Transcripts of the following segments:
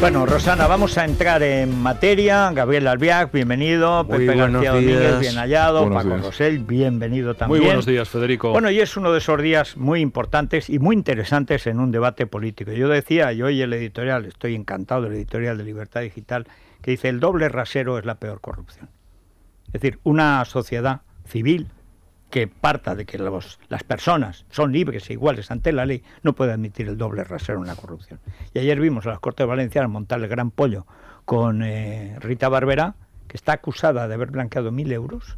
Bueno, Rosana, vamos a entrar en materia. Gabriel Albiac, bienvenido. Pepe García Domínguez, bien hallado. Paco Rosell, bienvenido también. Muy buenos días, Federico. Bueno, y es uno de esos días muy importantes y muy interesantes en un debate político. Yo decía, y hoy el editorial, estoy encantado del editorial de Libertad Digital, que dice: el doble rasero es la peor corrupción. Es decir, una sociedad civil que parta de que las personas son libres e iguales ante la ley, no puede admitir el doble rasero en la corrupción. Y ayer vimos a las Cortes Valencianas montar el gran pollo con Rita Barberá, que está acusada de haber blanqueado 1.000 euros,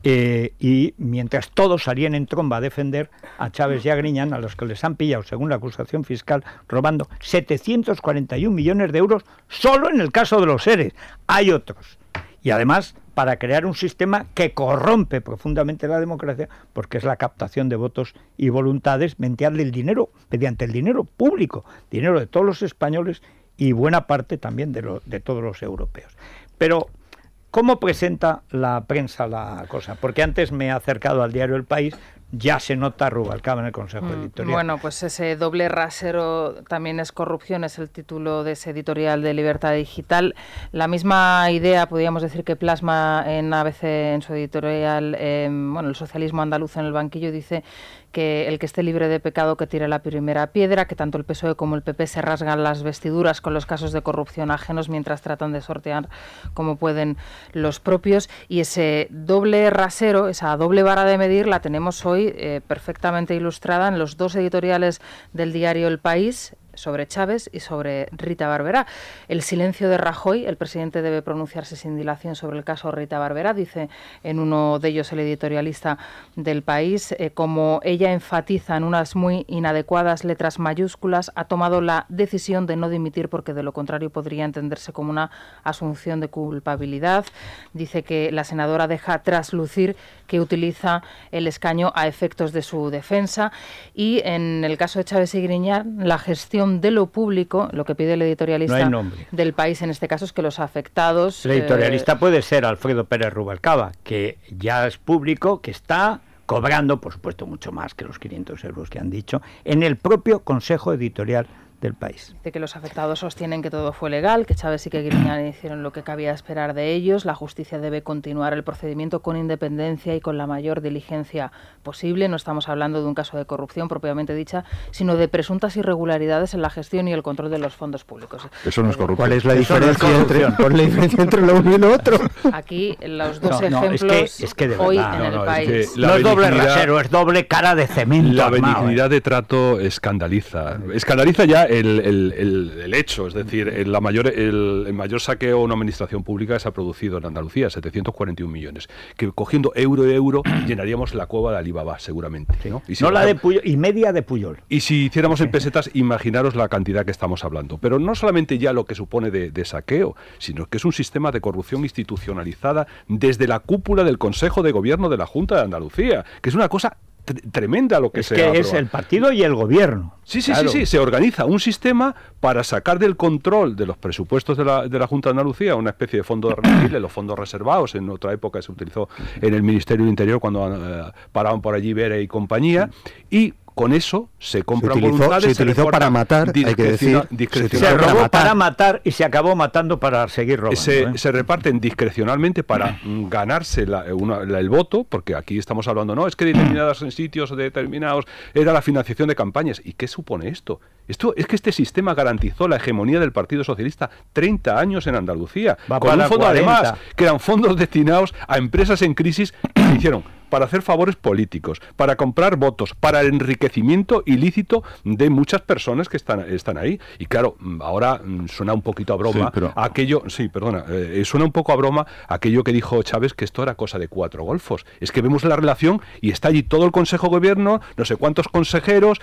y mientras todos salían en tromba a defender a Chaves y a Griñán, a los que les han pillado, según la acusación fiscal, robando 741 millones de euros solo en el caso de los ERES. Hay otros. Y además, para crear un sistema que corrompe profundamente la democracia, porque es la captación de votos y voluntades mediante el dinero público, dinero de todos los españoles y buena parte también de todos los europeos. Pero, ¿cómo presenta la prensa la cosa? Porque antes me he acercado al diario El País. Ya se nota Rubalcaba en el Consejo Editorial. Bueno, pues ese doble rasero también es corrupción, es el título de ese editorial de Libertad Digital. La misma idea, podríamos decir, que plasma en ABC en su editorial, el socialismo andaluz en el banquillo, dice que el que esté libre de pecado que tire la primera piedra, que tanto el PSOE como el PP se rasgan las vestiduras con los casos de corrupción ajenos mientras tratan de sortear como pueden los propios, y ese doble rasero, esa doble vara de medir, la tenemos hoy perfectamente ilustrada en los dos editoriales del diario El País, sobre Chaves y sobre Rita Barberá. El silencio de Rajoy: el presidente debe pronunciarse sin dilación sobre el caso Rita Barberá, dice en uno de ellos el editorialista del País, como ella enfatiza en unas muy inadecuadas letras mayúsculas, ha tomado la decisión de no dimitir porque de lo contrario podría entenderse como una asunción de culpabilidad. Dice que la senadora deja traslucir que utiliza el escaño a efectos de su defensa, y en el caso de Chaves y Griñán, la gestión de lo público, lo que pide el editorialista del País en este caso es que los afectados... El editorialista puede ser Alfredo Pérez Rubalcaba, que ya es público, que está cobrando, por supuesto, mucho más que los 500 euros que han dicho, en el propio Consejo Editorial del País. De que los afectados sostienen que todo fue legal, que Chaves y que Griñán hicieron lo que cabía esperar de ellos. La justicia debe continuar el procedimiento con independencia y con la mayor diligencia posible. No estamos hablando de un caso de corrupción propiamente dicha, sino de presuntas irregularidades en la gestión y el control de los fondos públicos. Eso no es corrupción. ¿Cuál es la diferencia entre lo uno y lo otro? Aquí los dos ejemplos es que de hoy verdad, en el País. Es que no es doble rasero, es doble cara de cemento. La benignidad de trato escandaliza. Escandaliza ya el hecho, es decir, el mayor saqueo a una administración pública se ha producido en Andalucía, 741 millones, que cogiendo euro y euro llenaríamos la cueva de Alibaba, seguramente. Sí. ¿No? Y, si no la de Puyol, y media de Puyol. Y si hiciéramos en pesetas, imaginaros la cantidad que estamos hablando. Pero no solamente ya lo que supone de saqueo, sino que es un sistema de corrupción institucionalizada desde la cúpula del Consejo de Gobierno de la Junta de Andalucía, que es una cosa tremenda lo que se ha es el partido y el gobierno. Sí, se organiza un sistema para sacar del control de los presupuestos de la Junta de Andalucía una especie de fondo de los fondos reservados. En otra época se utilizó en el Ministerio del Interior cuando paraban por allí Vera y compañía, y con eso se compran voluntades. Se utilizó para matar, hay que decir. Se robó para matar y se acabó matando para seguir robando. Se reparten discrecionalmente para ganarse el voto, porque aquí estamos hablando, no, es que determinados sitios determinados era la financiación de campañas. ¿Y qué supone esto? Esto es que este sistema garantizó la hegemonía del Partido Socialista 30 años en Andalucía, con un fondo 40. Además, que eran fondos destinados a empresas en crisis que se hicieron para hacer favores políticos, para comprar votos, para el enriquecimiento ilícito de muchas personas que están ahí. Y claro, ahora suena un poquito a broma suena un poco a broma aquello que dijo Chaves, que esto era cosa de 4 golfos. Es que vemos la relación y está allí todo el Consejo de Gobierno, no sé cuántos consejeros,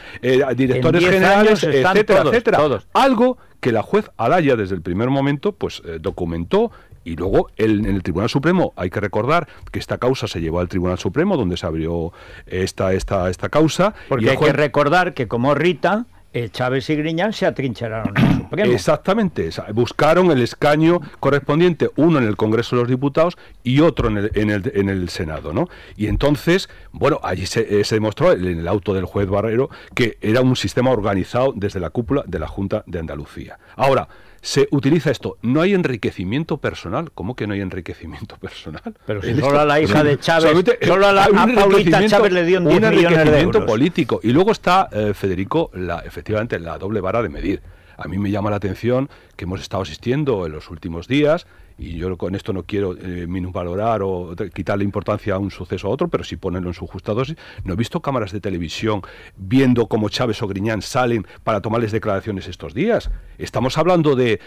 directores generales, etcétera. Todos. Algo que la juez Alaya desde el primer momento documentó. Y luego en el Tribunal Supremo hay que recordar que esta causa se llevó al Tribunal Supremo, donde se abrió esta causa. Porque hay que recordar que, como Rita, Chaves y Griñán se atrincheraron en el Supremo. Exactamente, buscaron el escaño correspondiente, uno en el Congreso de los Diputados y otro en el Senado, ¿no? Y entonces, bueno, allí se demostró en el auto del juez Barrero que era un sistema organizado desde la cúpula de la Junta de Andalucía. Ahora, se utiliza esto. No hay enriquecimiento personal. ¿Cómo que no hay enriquecimiento personal? Pero si solo a la hija de Chávez, solo a Paulita Chávez le dio 10 millones de euros. Un enriquecimiento político. Y luego está, Federico, efectivamente, la doble vara de medir. A mí me llama la atención que hemos estado asistiendo en los últimos días, y yo con esto no quiero minusvalorar o quitarle importancia a un suceso a otro, pero sí ponerlo en su justa dosis. No he visto cámaras de televisión viendo cómo Chávez o Griñán salen para tomarles declaraciones estos días. Estamos hablando de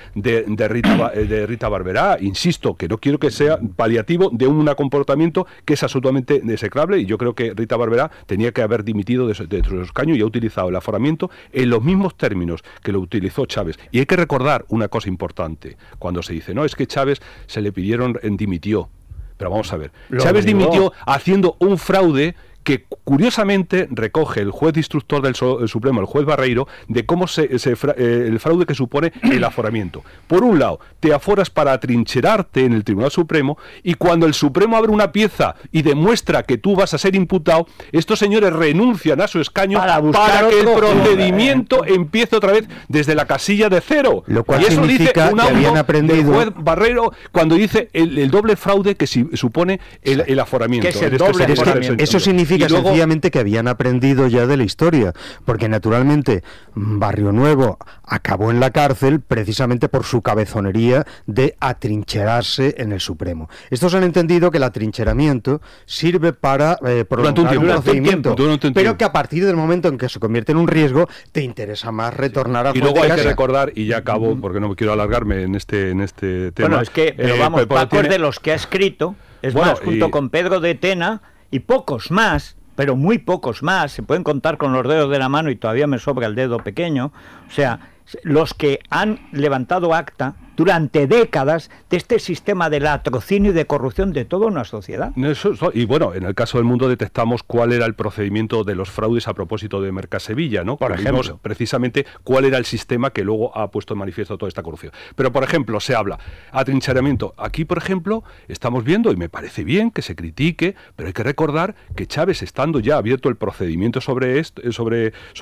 Rita Barberá, insisto, que no quiero que sea paliativo de un comportamiento que es absolutamente execrable, y yo creo que Rita Barberá tenía que haber dimitido de su escaño y ha utilizado el aforamiento en los mismos términos que lo utilizó Chávez. Y hay que recordar una cosa importante, cuando se dice, no, es que Chávez se le pidieron, dimitió. Pero vamos a ver, Chávez dimitió haciendo un fraude que curiosamente recoge el juez instructor del Supremo, el juez Barreiro, de cómo el fraude que supone el aforamiento. Por un lado, te aforas para atrincherarte en el Tribunal Supremo, y cuando el Supremo abre una pieza y demuestra que tú vas a ser imputado, estos señores renuncian a su escaño para que el procedimiento empiece otra vez desde la casilla de cero. Lo cual y eso significa dice un que habían auto aprendido del juez Barreiro cuando dice el doble fraude que supone el aforamiento. ¿Qué es el doble aforamiento? Eso significa luego, sencillamente que habían aprendido ya de la historia, porque naturalmente Barrio Nuevo acabó en la cárcel precisamente por su cabezonería de atrincherarse en el Supremo. Estos han entendido que el atrincheramiento sirve para prolongar un procedimiento, pero que a partir del momento en que se convierte en un riesgo, te interesa más retornar a y luego hay que recordar, y ya acabo porque no quiero alargarme en este tema. Bueno, es que, pero vamos, Paco es de los que ha escrito, es más, junto con Pedro de Tena y pocos más, pero muy pocos más, se pueden contar con los dedos de la mano y todavía me sobra el dedo pequeño, o sea, los que han levantado acta durante décadas de este sistema de latrocinio y de corrupción de toda una sociedad. Y bueno, en el caso del Mundo detectamos cuál era el procedimiento de los fraudes a propósito de Mercasevilla, ¿no? Por ejemplo. Precisamente cuál era el sistema que luego ha puesto en manifiesto toda esta corrupción. Pero, por ejemplo, se habla atrincheramiento. Aquí, por ejemplo, estamos viendo, y me parece bien que se critique, pero hay que recordar que Chávez, estando ya abierto el procedimiento sobre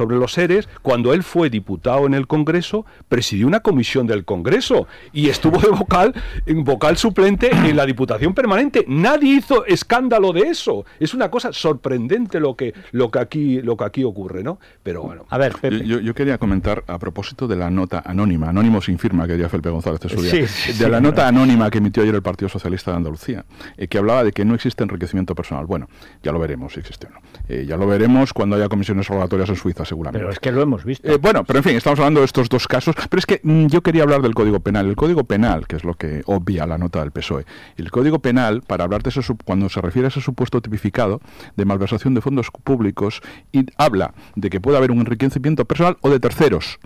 los seres, cuando él fue diputado en el Congreso, presidió una comisión del Congreso y estuvo de vocal suplente en la Diputación Permanente. Nadie hizo escándalo de eso. Es una cosa sorprendente lo que aquí ocurre, ¿no? Pero bueno. A ver, Pepe. Yo quería comentar a propósito de la nota anónima, anónimo sin firma, que diría Felipe González de su día, de la nota anónima que emitió ayer el Partido Socialista de Andalucía, que hablaba de que no existe enriquecimiento personal. Bueno, ya lo veremos si existe o no. Ya lo veremos cuando haya comisiones rogatorias en Suiza, seguramente. Pero es que lo hemos visto. Bueno, pero en fin, estamos hablando de estos dos casos, pero es que yo quería hablar del Código Penal. El Código Penal, que es lo que obvia la nota del PSOE. El Código Penal, para hablar de ese, cuando se refiere a ese supuesto tipificado de malversación de fondos públicos, y habla de que puede haber un enriquecimiento personal o de terceros.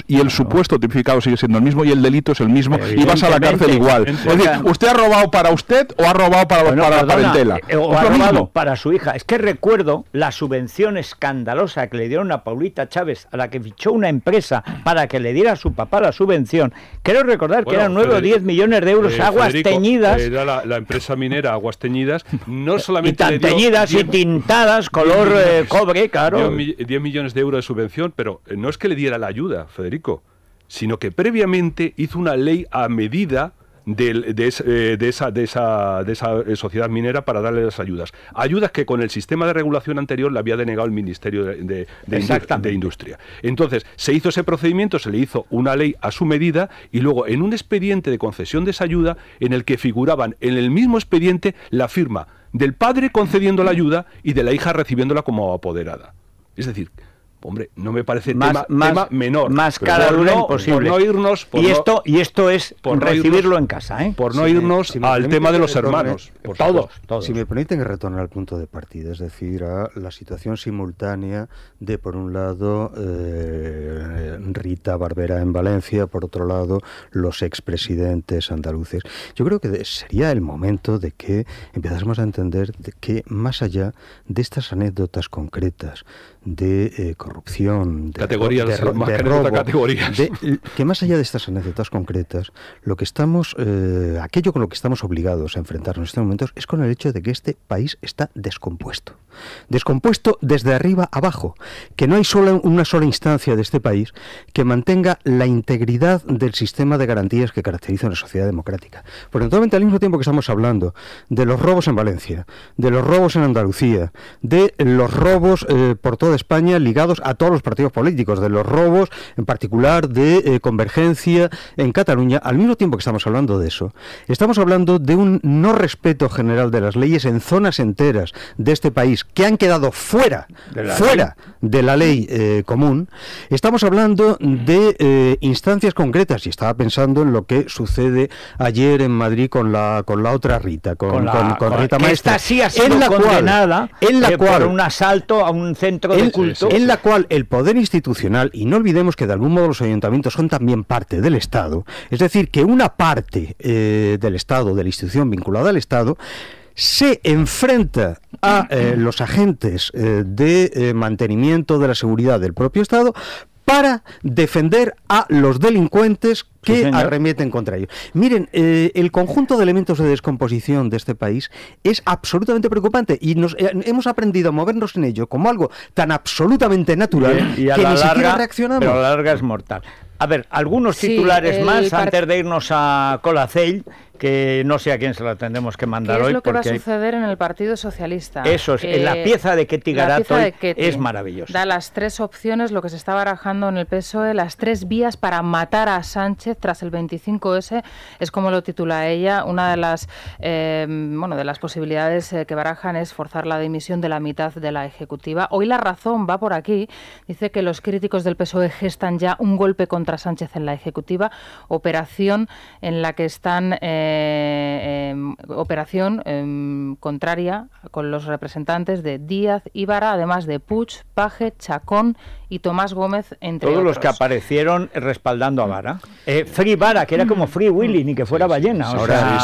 Y el supuesto tipificado sigue siendo el mismo y el delito es el mismo y vas a la cárcel igual. Es decir, ¿usted ha robado para usted o ha robado para la parentela? O ha robado para su hija. Es que recuerdo la subvención escandalosa que le dieron a Paulita Chávez, a la que fichó una empresa para que le diera a su papá la subvención. Creo recordar que eran 9 o 10 millones de euros, Aguas Federico, Teñidas. Era la empresa minera Aguas Teñidas, no solamente y tan teñidas y tintadas, color cobre, claro. 10 millones de euros de subvención, pero no es que le diera la ayuda, Federico, sino que previamente hizo una ley a medida de esa sociedad minera para darle las ayudas. Ayudas que con el sistema de regulación anterior le había denegado el Ministerio de Industria. Entonces, se hizo ese procedimiento, se le hizo una ley a su medida y luego en un expediente de concesión de esa ayuda en el que figuraban en el mismo expediente la firma del padre concediendo la ayuda y de la hija recibiéndola como apoderada. Es decir, hombre, no me parece tema menor. Más cara dura imposible. Por no irnos... Y esto es por recibirlo en casa, ¿eh? Por no irnos al tema de los hermanos. Todos. Si me permiten que retorne al punto de partida, es decir, a la situación simultánea de, por un lado, Rita Barberá en Valencia, por otro lado, los expresidentes andaluces. Yo creo que sería el momento de que empezásemos a entender de que, más allá de estas anécdotas concretas de corrupción corrupción, categorías, más de que robo, categorías. que más allá de estas anécdotas concretas, lo que estamos, aquello con lo que estamos obligados a enfrentarnos en estos momentos es con el hecho de que este país está descompuesto. Descompuesto desde arriba abajo, que no hay una sola instancia de este país que mantenga la integridad del sistema de garantías que caracteriza una sociedad democrática. Por naturalmente, al mismo tiempo que estamos hablando de los robos en Valencia, de los robos en Andalucía, de los robos por toda España ligados a todos los partidos políticos, de los robos en particular de Convergencia en Cataluña, al mismo tiempo que estamos hablando de eso, estamos hablando de un no respeto general de las leyes en zonas enteras de este país que han quedado fuera de la ley común. Estamos hablando de instancias concretas, y estaba pensando en lo que sucede ayer en Madrid con la otra Rita, con Rita Maestre. Esta sí ha sido condenada por un asalto a un centro de culto. En la cual el poder institucional, y no olvidemos que de algún modo los ayuntamientos son también parte del Estado, es decir, que una parte del Estado, de la institución vinculada al Estado, se enfrenta a los agentes de mantenimiento de la seguridad del propio Estado para defender a los delincuentes que arremeten contra ellos. Miren, el conjunto de elementos de descomposición de este país es absolutamente preocupante y hemos aprendido a movernos en ello como algo tan absolutamente natural y que ni siquiera reaccionamos. Pero a la larga es mortal. A ver, algunos titulares más antes de irnos a Colacell, que no sé a quién se la tendremos que mandar hoy. ¿Qué es lo que va a suceder en el Partido Socialista? Eso es, la pieza de Ketty Garato es maravillosa. Da las tres opciones, lo que se está barajando en el PSOE, las tres vías para matar a Sánchez tras el 25S, es como lo titula ella. Una de las de las posibilidades que barajan es forzar la dimisión de la mitad de la Ejecutiva. Hoy La Razón va por aquí, dice que los críticos del PSOE gestan ya un golpe contra Sánchez en la Ejecutiva, operación en la que están contraria con los representantes de Díaz y Vara, además de Puig, Page, Chacón y Tomás Gómez, entre todos otros. Los que aparecieron respaldando a Vara. Free Vara, que era como Free Willy, ni que fuera ballena. Ahora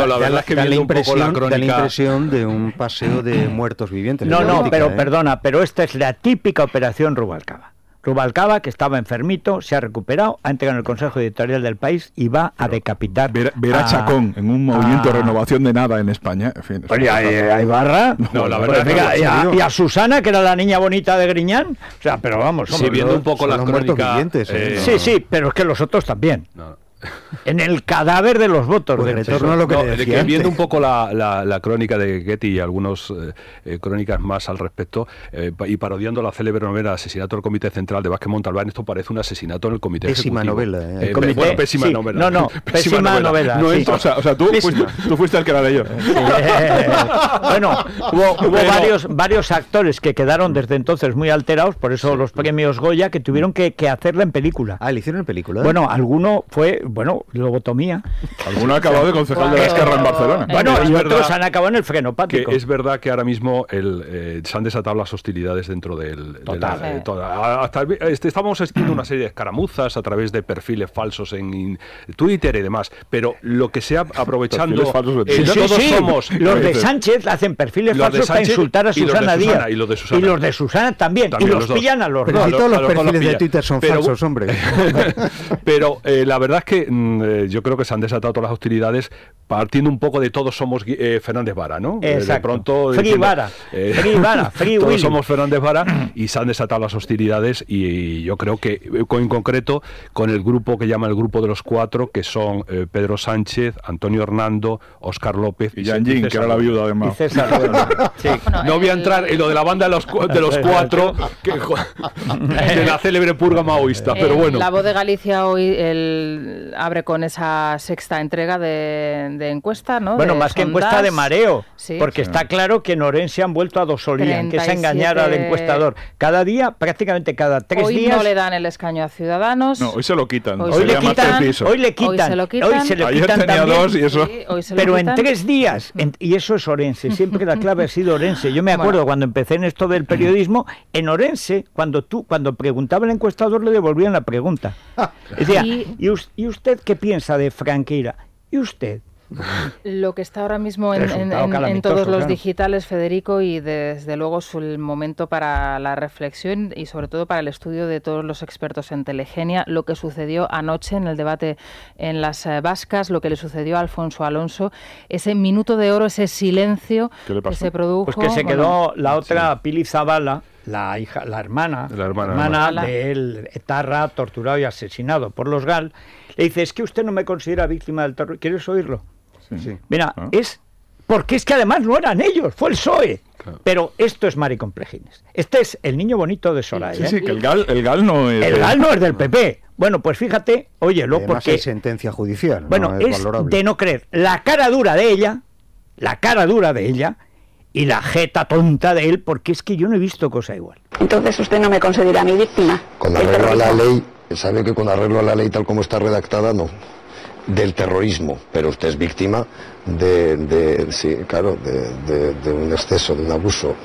la verdad es que viendo un poco la crónica, da la impresión de un paseo de muertos vivientes. Pero perdona, pero esta es la típica operación Rubalcaba. Rubalcaba, que estaba enfermito, se ha recuperado, ha entrado en el Consejo Editorial del País y va a decapitar. Ver a Chacón en un movimiento de renovación de nada en España. En fin, pues hay Barra. No, la verdad y a Susana, que era la niña bonita de Griñán. O sea, pero vamos. Sí, viendo un poco las crónicas. Sí, pero es que los otros también. En el cadáver de los votos. Pues retorno a lo que viendo un poco la crónica de Getty y algunas crónicas más al respecto, y parodiando la célebre novela Asesinato del Comité Central de Vázquez Montalbán, esto parece un asesinato en el Comité Ejecutivo. Novela. Pésima novela. Pésima novela. No, sí. O sea, tú fuiste el que la leyó. Bueno, hubo varios actores que quedaron desde entonces muy alterados, por eso los premios Goya, que tuvieron que hacerla en película. ¿Le hicieron en película? Bueno, alguno fue lobotomía. Alguno ha acabado de concejal de la Esquerra en Barcelona. Bueno, y otros han acabado en el frenopático. Es verdad que ahora mismo se han desatado las hostilidades dentro del... Estamos asistiendo a una serie de escaramuzas a través de perfiles falsos en Twitter y demás, pero lo que sea aprovechando... Somos los de Sánchez hacen perfiles falsos para insultar a Susana Díaz. Y los de Susana también. Y los pillan a los dos. Pero si todos los perfiles de Twitter son falsos, hombre. Pero la verdad es que yo creo que se han desatado todas las hostilidades partiendo un poco de todos somos Fernández Vara, ¿no? Exacto. De pronto Free Vara, Free todos Willy. somos Fernández Vara y se han desatado las hostilidades y yo creo que en concreto con el grupo que llama el grupo de los cuatro, que son Pedro Sánchez, Antonio Hernando, Óscar López y Yanjin, que era la viuda además. Sí. Bueno, no voy a entrar en lo de la banda de los cuatro de la célebre purga maoísta, pero bueno. La Voz de Galicia hoy abre con esa sexta entrega de encuesta, ¿no? Bueno, más que encuesta de mareo, porque está claro que en Orense han vuelto a Dosolía, que es engañar al encuestador. Cada día, prácticamente cada 3 días... Hoy no le dan el escaño a Ciudadanos. No, hoy se lo quitan. Hoy le quitan Ayer tenía también, 2 y eso... Pero en 3 días, y eso es Orense, siempre la clave ha sido Orense. Yo me acuerdo cuando empecé en esto del periodismo, en Orense, cuando preguntaba el encuestador le devolvían la pregunta. Decía, ¿y usted qué piensa de Franqueira? ¿Y usted? Lo que está ahora mismo en calamitoso, todos los claro. digitales, Federico, y desde luego es el momento para la reflexión y sobre todo para el estudio de todos los expertos en telegenia, lo que sucedió anoche en el debate en las Vascas, lo que le sucedió a Alfonso Alonso, ese minuto de oro, ese silencio que se produjo. Pues que se quedó la otra, Pili Zabala, la hermana del etarra torturado y asesinado por los GAL, le dice, es que usted no me considera víctima del terror. ¿Quieres oírlo? Sí. Mira, es porque es que además no eran ellos, fue el PSOE. Claro. Pero esto es Maricomplejines. Este es el niño bonito de Soraya. Sí, que el GAL no es... El GAL no es del PP. Bueno, pues fíjate, óyelo, además porque... hay sentencia judicial. Bueno, no es valorable. de no creer. La cara dura de ella y la jeta tonta de él, porque es que yo no he visto cosa igual. Entonces usted no me considera mi víctima. Con arreglo a la ley, sabe que con arreglo a la ley tal como está redactada, no, del terrorismo, pero usted es víctima de un exceso, de un abuso.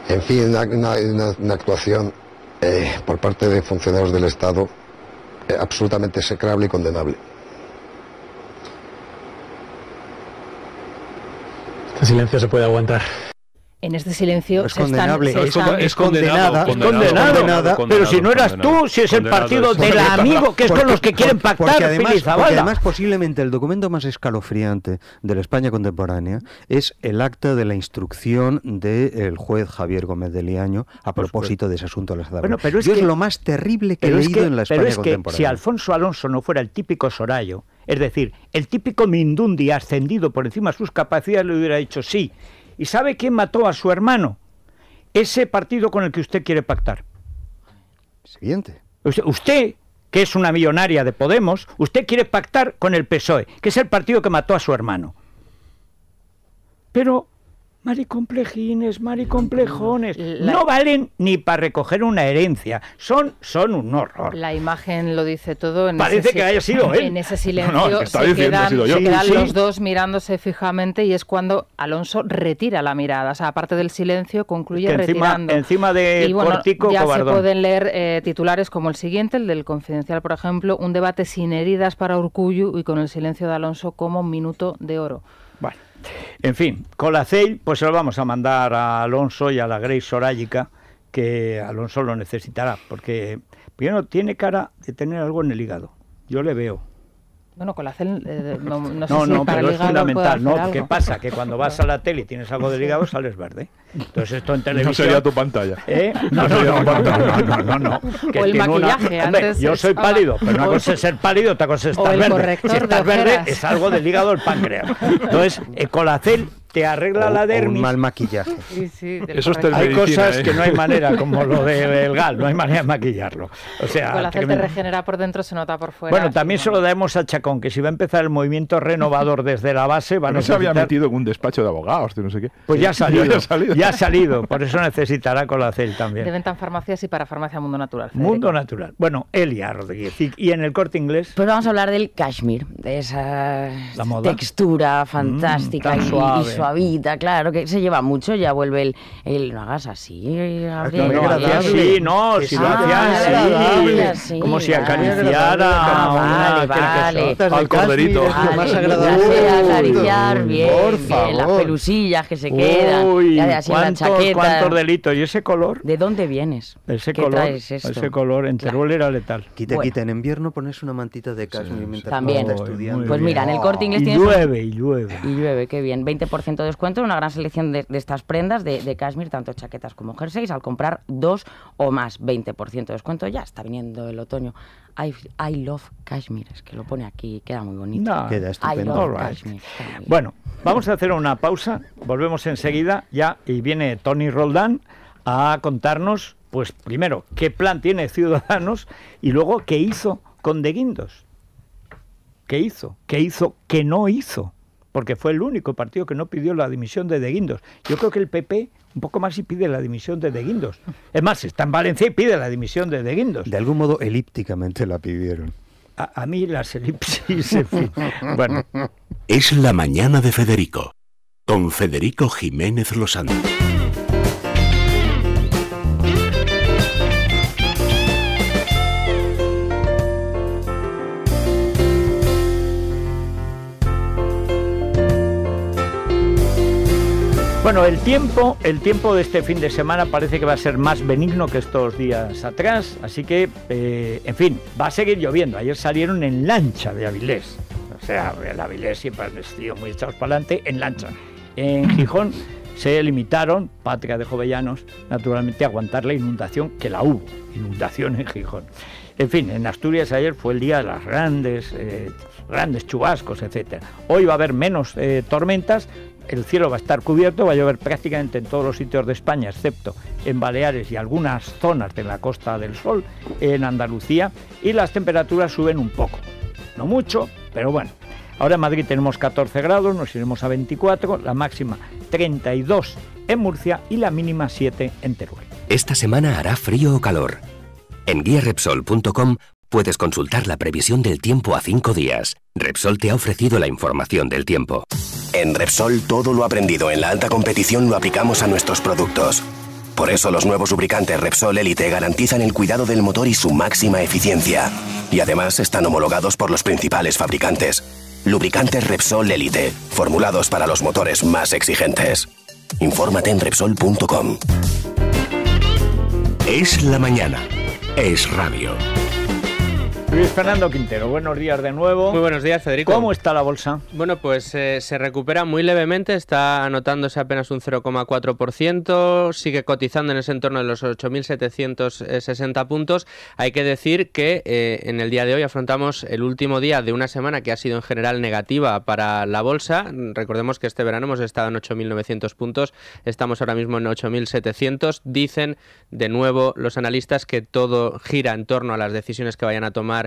En fin, una actuación por parte de funcionarios del Estado absolutamente execrable y condenable. Este silencio se puede aguantar. En este silencio es condenable, es condenada, pero si no eras tú, si es el partido del amigo, que es con los que quieren pactar, porque además posiblemente el documento más escalofriante de la España contemporánea es el acta de la instrucción del juez Javier Gómez de Liaño a propósito de ese asunto de las edades. Bueno, pero es lo más terrible que he leído en la España contemporánea. Si Alfonso Alonso no fuera el típico Sorayo, es decir, el típico Mindundi ascendido por encima de sus capacidades, le hubiera dicho sí. ¿Y sabe quién mató a su hermano? Ese partido con el que usted quiere pactar. Siguiente. Usted, que es una millonaria de Podemos, usted quiere pactar con el PSOE, que es el partido que mató a su hermano. Pero, maricomplejines, maricomplejos, no valen ni para recoger una herencia. Son un horror. La imagen lo dice todo. Parece que haya sido él. En ese silencio se quedan los dos mirándose fijamente y es cuando Alonso retira la mirada. O sea, aparte del silencio, concluye retirando. Encima de Cortico, ya cobardón. Se pueden leer titulares como el siguiente, el del Confidencial, por ejemplo, un debate sin heridas para Urkullu y con el silencio de Alonso como minuto de oro. Bueno. En fin, Colacell, pues se lo vamos a mandar a Alonso y a la Grey Sorayika, que Alonso lo necesitará, porque primero tiene cara de tener algo en el hígado. Yo le veo. Bueno, Colacell, no sé si para pero el es hígado fundamental, ¿no? algo. ¿Qué pasa? Que cuando vas a la tele y tienes algo del hígado, sales verde. Entonces esto en televisión... No sería tu pantalla. No. O el maquillaje. Antes yo soy pálido, pero una cosa es ser pálido, otra cosa es estar verde. Si estás verde, es algo del hígado del páncreas. Entonces, Colacell te arregla la dermis. O un mal maquillaje. Sí, eso es hay cosas que no hay manera, como lo del GAL, no hay manera de maquillarlo. O sea, Colacell te regenera por dentro, se nota por fuera. Bueno, también se lo damos a Chacón, que si va a empezar el movimiento renovador desde la base, van a se había metido en un despacho de abogados, no sé qué. Pues ya ha salido, por eso necesitará Colacell también. De venta en farmacias y para Farmacia Mundo Natural. Federico. Mundo Natural. Bueno, Elia Rodríguez. ¿Y en el Corte Inglés? Pues vamos a hablar del cashmere, de esa textura fantástica y suavita, claro, que se lleva mucho, ya vuelve el no hagas así, Gabriel. Si lo hacían así, como si acariciara al corderito. Lo más agradable. Acariciar bien, las pelusillas que se quedan. Uy, así en la chaqueta. ¿Cuántos delitos? ¿Y ese color? ¿De dónde vienes? Ese ¿Qué color, traes esto? ese color en Teruel era letal. Quita, en invierno pones una mantita de cashmere mientras también. estás estudiando. Pues mira, en el Corte Inglés y tienes... llueve. Y llueve, qué bien. 20% de descuento en una gran selección de estas prendas de cashmere, tanto chaquetas como jerseys, al comprar 2 o más. 20% de descuento, ya está viniendo el otoño. I love cashmere, es que lo pone aquí, queda muy bonito. No, queda estupendo. I love cashmere. Bueno, vamos a hacer una pausa, volvemos enseguida ya y viene Tony Roldán a contarnos, pues primero, qué plan tiene Ciudadanos y luego qué hizo con De Guindos. ¿Qué hizo? ¿Qué no hizo? Porque fue el único partido que no pidió la dimisión de Guindos. Yo creo que el PP un poco más y pide la dimisión de Guindos. Es más, está en Valencia y pide la dimisión de Guindos. De algún modo elípticamente la pidieron. A mí las elipsis, en fin. Bueno. Es la mañana de Federico, con Federico Jiménez Lozano. Bueno, el tiempo de este fin de semana parece que va a ser más benigno que estos días atrás, así que, en fin, va a seguir lloviendo. Ayer salieron en lancha de Avilés, o sea, el Avilés siempre han sido muy echados para adelante, en lancha. En Gijón se limitaron, patria de jovellanos, naturalmente a aguantar la inundación, que la hubo, inundación en Gijón. En fin, en Asturias ayer fue el día de las grandes chubascos, etcétera. Hoy va a haber menos tormentas. El cielo va a estar cubierto, va a llover prácticamente en todos los sitios de España, excepto en Baleares y algunas zonas de la Costa del Sol, en Andalucía, y las temperaturas suben un poco. No mucho, pero bueno. Ahora en Madrid tenemos 14 grados, nos iremos a 24, la máxima 32 en Murcia y la mínima 7 en Teruel. Esta semana hará frío o calor. En guiarepsol.com puedes consultar la previsión del tiempo a 5 días. Repsol te ha ofrecido la información del tiempo. En Repsol todo lo aprendido en la alta competición lo aplicamos a nuestros productos. Por eso los nuevos lubricantes Repsol Elite garantizan el cuidado del motor y su máxima eficiencia. Y además están homologados por los principales fabricantes. Lubricantes Repsol Elite, formulados para los motores más exigentes. Infórmate en Repsol.com. Es la mañana. Es radio. Luis Fernando Quintero, buenos días de nuevo. Muy buenos días, Federico. ¿Cómo está la bolsa? Bueno, pues se recupera muy levemente, está anotándose apenas un 0,4%, sigue cotizando en ese entorno de los 8.760 puntos. Hay que decir que en el día de hoy afrontamos el último día de una semana que ha sido en general negativa para la bolsa. Recordemos que este verano hemos estado en 8.900 puntos, estamos ahora mismo en 8.700. Dicen de nuevo los analistas que todo gira en torno a las decisiones que vayan a tomar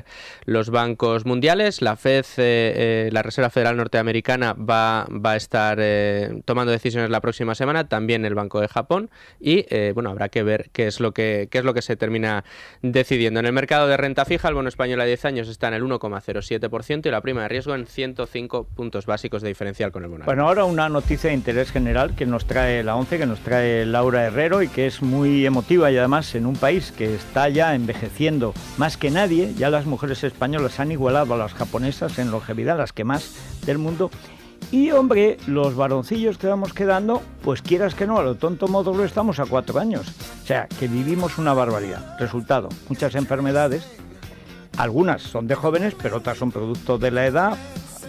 los bancos mundiales. La Fed, la Reserva Federal Norteamericana, va a estar tomando decisiones la próxima semana, también el Banco de Japón, y bueno, habrá que ver qué es lo que se termina decidiendo. En el mercado de renta fija, el bono español a 10 años está en el 1,07% y la prima de riesgo en 105 puntos básicos de diferencial con el bono. Bueno, ahora una noticia de interés general que nos trae la ONCE, que nos trae Laura Herrero, y que es muy emotiva, y además en un país que está ya envejeciendo más que nadie. Ya las mujeres españolas han igualado a las japonesas en longevidad, las que más del mundo. Y, hombre, los varoncillos que vamos quedando, pues quieras que no, a lo tonto módulo estamos a 4 años. O sea, que vivimos una barbaridad. Resultado, muchas enfermedades, algunas son de jóvenes, pero otras son producto de la edad,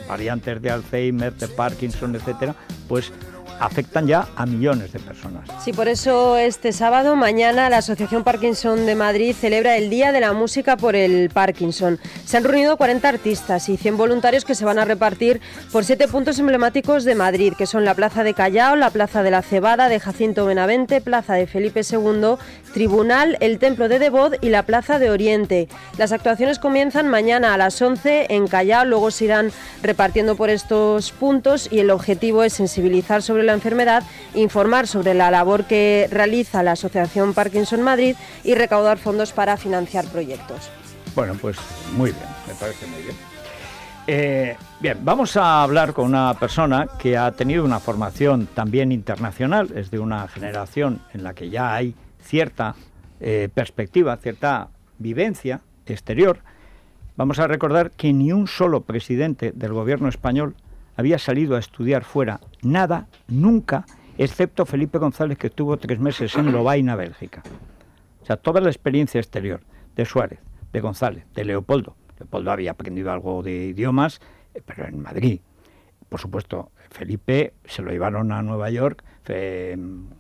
variantes de Alzheimer, de Parkinson, etcétera, pues afectan ya a millones de personas. Sí, por eso este sábado, mañana, la Asociación Parkinson de Madrid celebra el Día de la Música por el Parkinson. Se han reunido 40 artistas y 100 voluntarios que se van a repartir por 7 puntos emblemáticos de Madrid, que son la Plaza de Callao, la Plaza de la Cebada, de Jacinto Benavente, Plaza de Felipe II, Tribunal, el Templo de Devot y la Plaza de Oriente. Las actuaciones comienzan mañana a las 11 en Callao, luego se irán repartiendo por estos puntos y el objetivo es sensibilizar sobre la enfermedad, informar sobre la labor que realiza la Asociación Parkinson Madrid y recaudar fondos para financiar proyectos. Bueno, pues muy bien, me parece muy bien. Bien, vamos a hablar con una persona que ha tenido una formación también internacional, es de una generación en la que ya hay cierta perspectiva, cierta vivencia exterior. Vamos a recordar que ni un solo presidente del gobierno español había salido a estudiar fuera, nada, nunca, excepto Felipe González, que estuvo 3 meses en Lovaina, Bélgica. O sea, toda la experiencia exterior de Suárez, de González, de Leopoldo. Leopoldo había aprendido algo de idiomas, pero en Madrid. Por supuesto, Felipe se lo llevaron a Nueva York,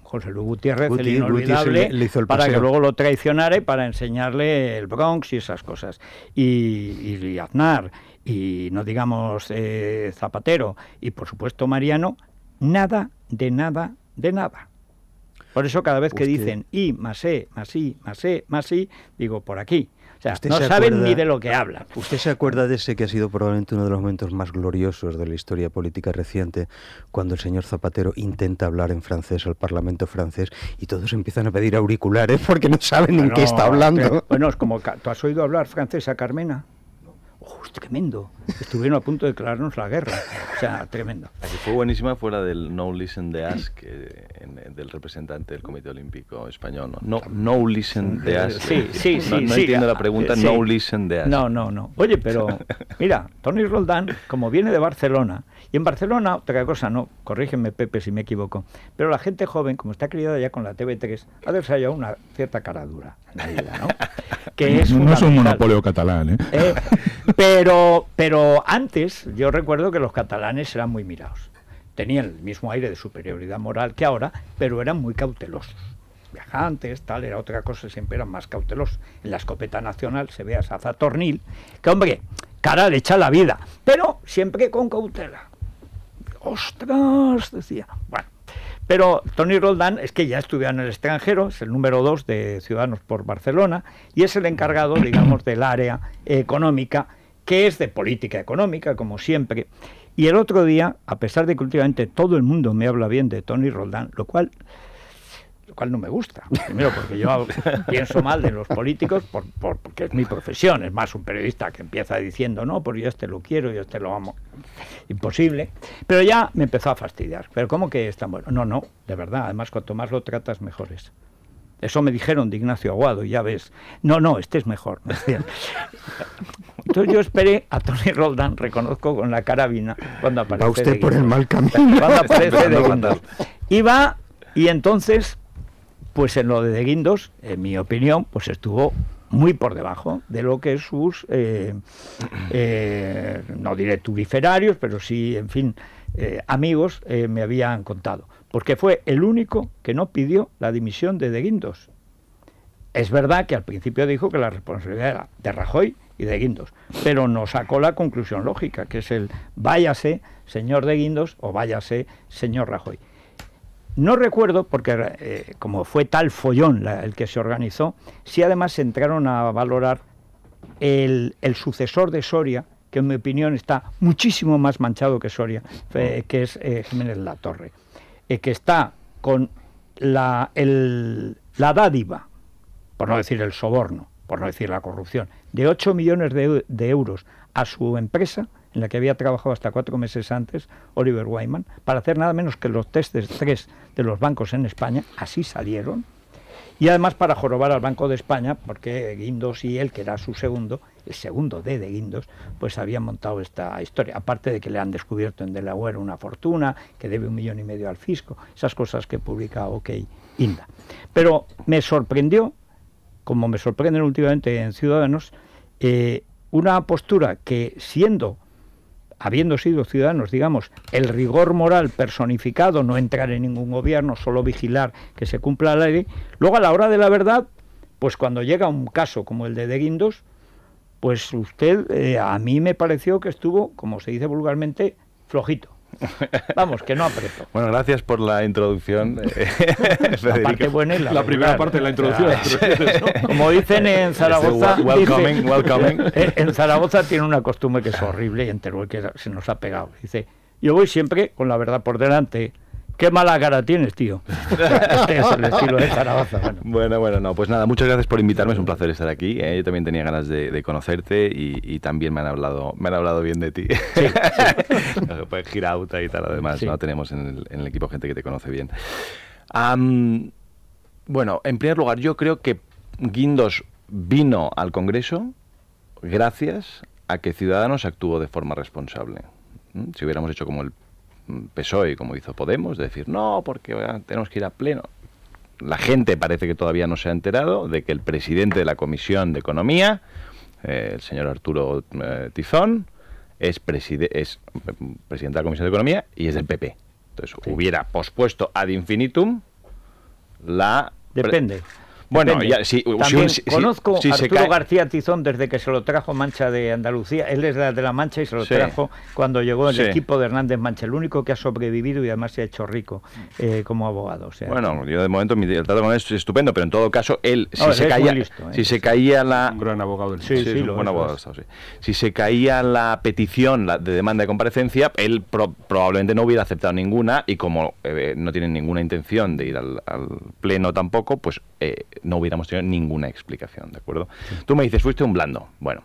José Luis Gutiérrez, el inolvidable, le hizo el para que luego lo traicionara y para enseñarle el Bronx y esas cosas. Y Aznar, y no digamos Zapatero, y por supuesto Mariano, nada, de nada, de nada. Por eso cada vez que dicen I más E, más I, más E, más I, digo por aquí. O sea, no saben ni de lo que hablan. ¿Usted se acuerda de ese que ha sido probablemente uno de los momentos más gloriosos de la historia política reciente, cuando el señor Zapatero intenta hablar en francés al Parlamento francés y todos empiezan a pedir auriculares porque no saben en qué está hablando? Bueno, es como, ¿tú has oído hablar francés a Carmena? Es tremendo. Estuvieron a punto de declararnos la guerra. O sea, tremendo. La que fue buenísima fue la del No Listen the Ask, del representante del Comité Olímpico Español. No Listen the Ask. Sí. No entiendo la pregunta, sí. No Listen the Ask. No. Oye, pero mira, Toni Roldán, como viene de Barcelona, y en Barcelona, otra cosa, no, corrígeme Pepe si me equivoco, pero la gente joven, como está criada ya con la TV3, ha desarrollado una cierta cara dura en la vida, ¿no? Que no es un monopolio catalán, ¿eh? Pero antes yo recuerdo que los catalanes eran muy mirados. Tenían el mismo aire de superioridad moral que ahora, pero eran muy cautelosos. Viajantes, tal, era otra cosa, siempre eran más cautelosos. En la escopeta nacional se ve a Sazatornil, que hombre, cara le echa la vida, pero siempre con cautela. ¡Ostras!, decía. Bueno, pero Toni Roldán es que ya estudia en el extranjero, es el número 2 de Ciudadanos por Barcelona, y es el encargado, digamos, del área económica, que es de política económica, como siempre. Y el otro día, a pesar de que últimamente todo el mundo me habla bien de Toni Roldán, lo cual no me gusta. Primero porque yo pienso mal de los políticos porque es mi profesión, es más un periodista que empieza diciendo no, pues yo lo quiero, yo lo amo. Imposible. Pero ya me empezó a fastidiar. Pero ¿cómo que es tan bueno? No, de verdad, además cuanto más lo tratas mejor es. Eso me dijeron de Ignacio Aguado, y ya ves. No, este es mejor. Me decían. Entonces yo esperé a Toni Roldán, reconozco con la carabina, cuando aparece. Va usted por el mal camino. Cuando aparece de Guindos. Y va, y entonces, pues en lo de Guindos, en mi opinión, pues estuvo muy por debajo de lo que sus, no diré turiferarios, pero sí, en fin, amigos me habían contado. Porque fue el único que no pidió la dimisión de Guindos. Es verdad que al principio dijo que la responsabilidad era de Rajoy y de Guindos, pero no sacó la conclusión lógica, que es el váyase señor de Guindos o váyase señor Rajoy. No recuerdo, porque como fue tal follón el que se organizó, si además se entraron a valorar el sucesor de Soria, que en mi opinión está muchísimo más manchado que Soria, que es Jiménez Latorre, que está con la dádiva, por no decir el soborno, por no decir la corrupción, de 8 millones de euros a su empresa, en la que había trabajado hasta 4 meses antes, Oliver Wyman, para hacer nada menos que los test de estrés de los bancos en España, así salieron, y además para jorobar al Banco de España, porque Guindos y él, que era su segundo, el segundo de Guindos, pues habían montado esta historia, aparte de que le han descubierto en Delaware una fortuna, que debe 1,5 millones al fisco, esas cosas que publica OK Inda. Pero me sorprendió, como me sorprenden últimamente en Ciudadanos, una postura que habiendo sido Ciudadanos, digamos, el rigor moral personificado, no entrar en ningún gobierno, solo vigilar que se cumpla la ley, luego a la hora de la verdad, pues cuando llega un caso como el de Guindos, pues usted, a mí me pareció que estuvo, como se dice vulgarmente, flojito. Vamos, que no apretó. Bueno, gracias por la introducción, La parte buena es la primera parte de la introducción. Como dicen en Zaragoza, welcoming. En Zaragoza tiene una costumbre que es horrible y en Teruel que se nos ha pegado. Dice, yo voy siempre con la verdad por delante. Qué mala cara tienes, tío. Este es el estilo de Zaragoza. Bueno, no, pues nada, muchas gracias por invitarme, es un placer estar aquí. Yo también tenía ganas de conocerte y también me han hablado bien de ti. Sí. Pues Girauta y tal, además, sí. ¿No? Tenemos en el equipo gente que te conoce bien. Bueno, en primer lugar, yo creo que Guindos vino al Congreso gracias a que Ciudadanos actuó de forma responsable. Si hubiéramos hecho como el PSOE, como hizo Podemos, de decir no, porque tenemos que ir a pleno. La gente parece que todavía no se ha enterado de que el presidente de la Comisión de Economía, el señor Arturo Tizón, es presidente de la Comisión de Economía y es del PP. Entonces, hubiera pospuesto ad infinitum la... Depende. Bueno, ya, conozco a Arturo García Tizón desde que se lo trajo Mancha de Andalucía. Él es de la Mancha y se lo trajo cuando llegó el equipo de Hernández Mancha, el único que ha sobrevivido y además se ha hecho rico como abogado. O sea, bueno, yo de momento el trato con él es estupendo, pero en todo caso él si se caía la... Un gran abogado del Si se caía la petición de demanda de comparecencia, él probablemente no hubiera aceptado ninguna y como no tienen ninguna intención de ir al pleno tampoco, pues no hubiéramos tenido ninguna explicación, ¿de acuerdo? Sí. Tú me dices, fuiste un blando. Bueno,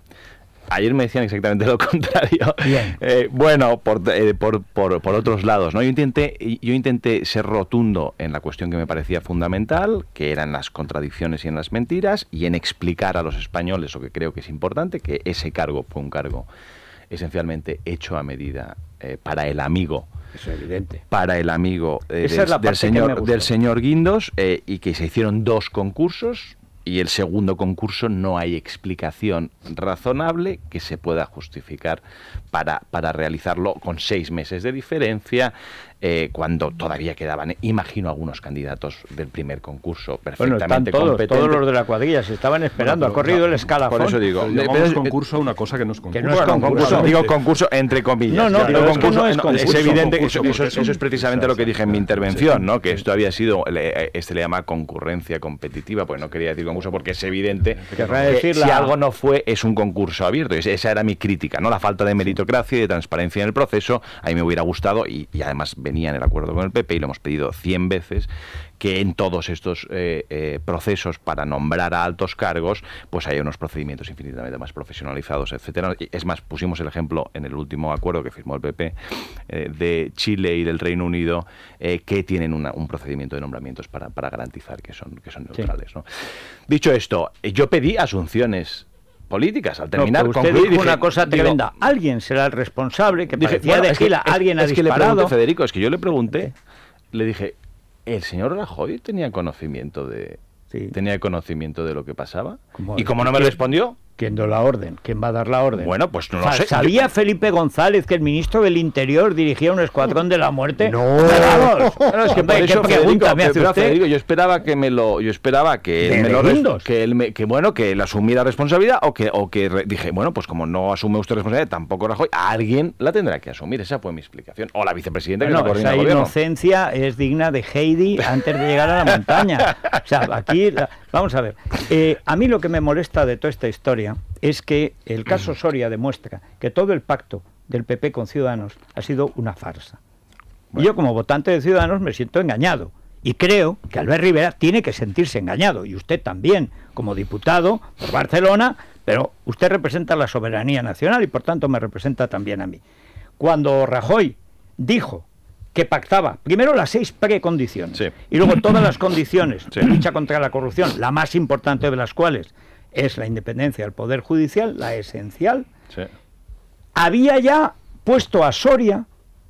Ayer me decían exactamente lo contrario. Bueno, por otros lados, ¿no? Yo intenté ser rotundo en la cuestión que me parecía fundamental, que eran las contradicciones y en las mentiras, y en explicar a los españoles lo que creo que es importante, que ese cargo fue un cargo esencialmente hecho a medida para el amigo. Eso es evidente. Para el amigo del señor Guindos, y que se hicieron 2 concursos, y el segundo concurso no hay explicación razonable que se pueda justificar para realizarlo con 6 meses de diferencia, cuando todavía quedaban, imagino, algunos candidatos del primer concurso perfectamente competentes. Todos los de la cuadrilla se estaban esperando, ha corrido el escalafón. Por eso digo, pero es concurso una cosa que no es concurso. Que no es concurso. Digo concurso entre comillas. No, digo concurso, es concurso. Es evidente que eso es precisamente lo que dije en mi intervención, ¿no? Que esto había sido, le llama concurrencia competitiva, pues no quería decir concurso porque es evidente que si algo no fue, es un concurso abierto. Esa era mi crítica, ¿no? La falta de meritocracia y de transparencia en el proceso. A mí me hubiera gustado, y además venía en el acuerdo con el PP, y lo hemos pedido 100 veces, que en todos estos procesos para nombrar a altos cargos, pues haya unos procedimientos infinitamente más profesionalizados, etcétera. Es más, pusimos el ejemplo en el último acuerdo que firmó el PP de Chile y del Reino Unido, que tienen un procedimiento de nombramientos para garantizar que son neutrales, ¿no? Dicho esto, yo pedí asunciones políticas al terminar. No, usted dijo una cosa tremenda. Alguien será el responsable, que parecía de Gila, alguien ha disparado. Que le pregunté, Federico, es que yo le pregunté, le dije, ¿el señor Rajoy tenía conocimiento de lo que pasaba? ¿Y cómo no me respondió? ¿Quién dio la orden? ¿Quién va a dar la orden? Bueno, pues no lo sé. ¿Sabía Felipe González que el ministro del Interior dirigía un escuadrón de la muerte? No, es que por eso, Federico, yo esperaba que él asumiera responsabilidad, o que dije, bueno, pues como no asume usted responsabilidad, tampoco Rajoy, alguien la tendrá que asumir. Esa fue mi explicación. O la vicepresidenta que no coordina el gobierno. Esa inocencia es digna de Heidi antes de llegar a la montaña. O sea, aquí, vamos a ver. A mí lo que me molesta de toda esta historia es que el caso Soria demuestra que todo el pacto del PP con Ciudadanos ha sido una farsa. Bueno. Y yo, como votante de Ciudadanos, me siento engañado. Y creo que Albert Rivera tiene que sentirse engañado. Y usted también, como diputado por Barcelona, pero usted representa la soberanía nacional y por tanto me representa también a mí. Cuando Rajoy dijo que pactaba primero las 6 precondiciones, y luego todas las condiciones de lucha contra la corrupción, la más importante de las cuales es la independencia del Poder Judicial, la esencial, había ya puesto a Soria,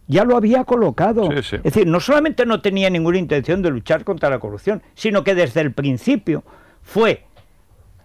ya lo había colocado. Es decir, no solamente no tenía ninguna intención de luchar contra la corrupción, sino que desde el principio fue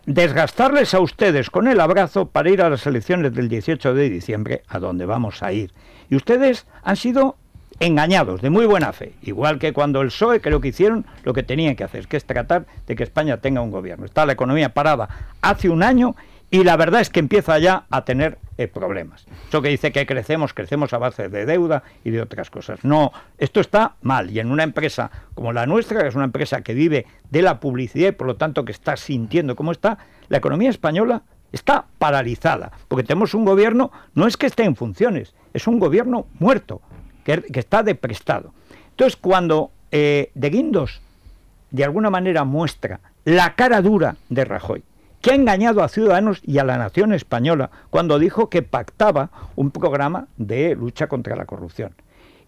desgastarles a ustedes con el abrazo para ir a las elecciones del 18 de diciembre, a donde vamos a ir. Y ustedes han sido engañados, de muy buena fe, igual que cuando el PSOE creo que hicieron lo que tenían que hacer, que es tratar de que España tenga un gobierno. Está la economía parada hace un año y la verdad es que empieza ya a tener problemas. Eso que dice que crecemos a base de deuda y de otras cosas. No, esto está mal, y en una empresa como la nuestra, que es una empresa que vive de la publicidad y por lo tanto que está sintiendo cómo está, la economía española está paralizada, porque tenemos un gobierno, no es que esté en funciones, es un gobierno muerto, que está deprestado. Entonces, cuando De Guindos de alguna manera muestra la cara dura de Rajoy, que ha engañado a Ciudadanos y a la nación española cuando dijo que pactaba un programa de lucha contra la corrupción,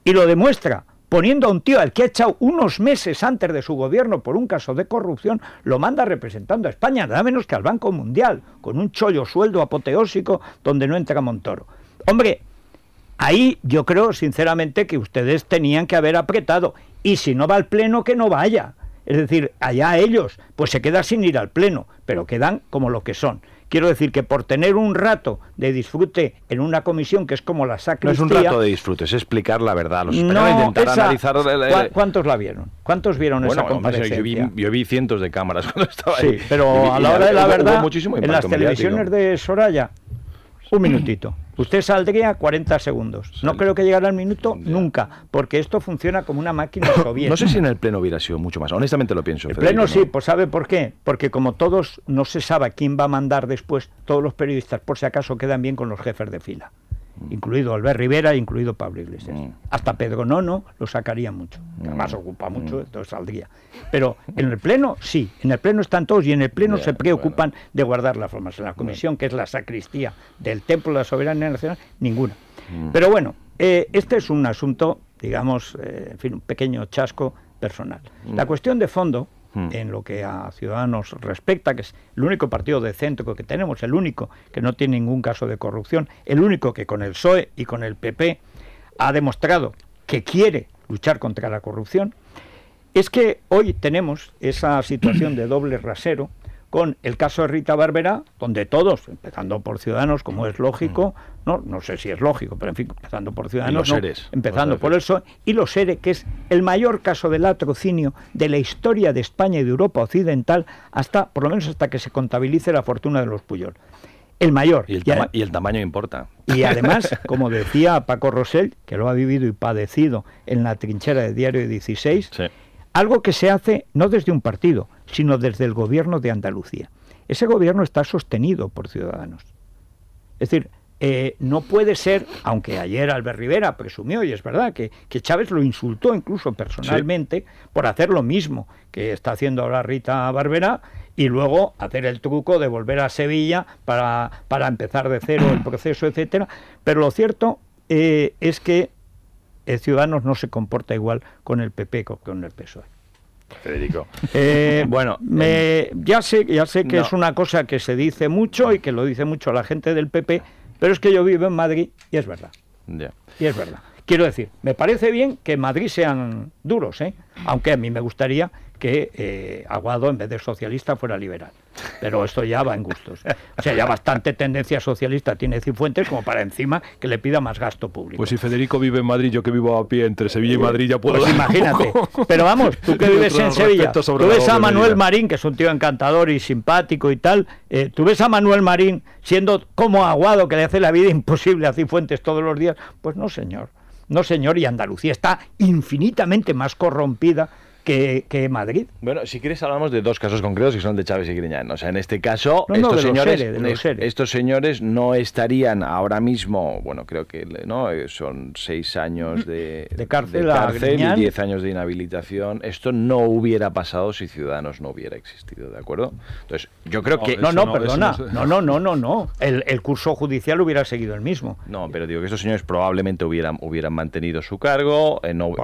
y lo demuestra poniendo a un tío al que ha echado unos meses antes de su gobierno por un caso de corrupción, lo manda representando a España, nada menos que al Banco Mundial, con un chollo sueldo apoteósico donde no entra Montoro. Hombre, ahí yo creo sinceramente que ustedes tenían que haber apretado, y si no va al Pleno, que no vaya. Es decir, allá ellos, pues se queda sin ir al Pleno, pero quedan como lo que son. Quiero decir que por tener un rato de disfrute en una comisión que es como la sacristía... No es un rato de disfrute, es explicar la verdad. Intentar analizar... ¿Cuántos la vieron? ¿Cuántos vieron esa comparecencia? Yo vi cientos de cámaras cuando estaba ahí. Sí, pero a la hora de la verdad, en las televisiones de Soraya, un minutito. Usted saldría 40 segundos. No creo que llegara al minuto nunca, porque esto funciona como una máquina soviética. No sé si en el Pleno hubiera sido mucho más. Honestamente lo pienso. El Pleno sí, pues ¿sabe por qué? Porque como todos no se sabe quién va a mandar después, todos los periodistas por si acaso quedan bien con los jefes de fila. incluido Albert Rivera, incluido Pablo Iglesias. Hasta Pedro Nono lo sacaría mucho, que además ocupa mucho, entonces saldría. Pero en el Pleno, sí, en el Pleno están todos y en el Pleno se preocupan de guardar las formas. En la Comisión, que es la sacristía del Templo de la Soberanía Nacional, ninguna. Pero bueno, este es un asunto, digamos, en fin, un pequeño chasco personal. La cuestión de fondo, en lo que a Ciudadanos respecta, que es el único partido de centro que tenemos, el único que no tiene ningún caso de corrupción, el único que con el PSOE y con el PP ha demostrado que quiere luchar contra la corrupción, es que hoy tenemos esa situación de doble rasero con el caso de Rita Barberá, donde todos, empezando por Ciudadanos, como es lógico, no sé si es lógico, pero en fin, empezando por Ciudadanos, empezando por el PSOE, y los ERE, que es el mayor caso de latrocinio de la historia de España y de Europa Occidental, hasta, por lo menos hasta que se contabilice la fortuna de los Pujol. El mayor. Y el tamaño importa. Y además, como decía Paco Rosell, que lo ha vivido y padecido en la trinchera de Diario 16, algo que se hace no desde un partido, sino desde el gobierno de Andalucía. Ese gobierno está sostenido por Ciudadanos. Es decir, no puede ser, aunque ayer Albert Rivera presumió, y es verdad, que Chávez lo insultó incluso personalmente por hacer lo mismo que está haciendo ahora Rita Barberá, y luego hacer el truco de volver a Sevilla para empezar de cero el proceso, etcétera. Pero lo cierto es que Ciudadanos no se comporta igual con el PP que con el PSOE. Federico. Ya sé que es una cosa que se dice mucho y que lo dice mucho la gente del PP, pero es que yo vivo en Madrid y es verdad. Y es verdad. Quiero decir, me parece bien que en Madrid sean duros, aunque a mí me gustaría que Aguado, en vez de socialista, fuera liberal. Pero esto ya va en gustos. O sea, ya bastante tendencia socialista tiene Cifuentes como para encima que le pida más gasto público. Pues si Federico vive en Madrid, yo que vivo a pie entre Sevilla y Madrid, ya puedo... Pues imagínate. Pero vamos, tú que vives en Sevilla, tú ves a Manuel Marín, que es un tío encantador y simpático y tal, tú ves a Manuel Marín siendo como Aguado, que le hace la vida imposible a Cifuentes todos los días. Pues no, señor. No, señor, y Andalucía está infinitamente más corrompida que Madrid. Bueno, si quieres hablamos de dos casos concretos que son de Chávez y Griñán. O sea, en este caso, estos señores no estarían ahora mismo, bueno, creo que son 6 años de cárcel y 10 años de inhabilitación. Esto no hubiera pasado si Ciudadanos no hubiera existido, ¿de acuerdo? Entonces, yo creo que... No. El curso judicial hubiera seguido el mismo. No, pero digo que estos señores probablemente hubieran mantenido su cargo.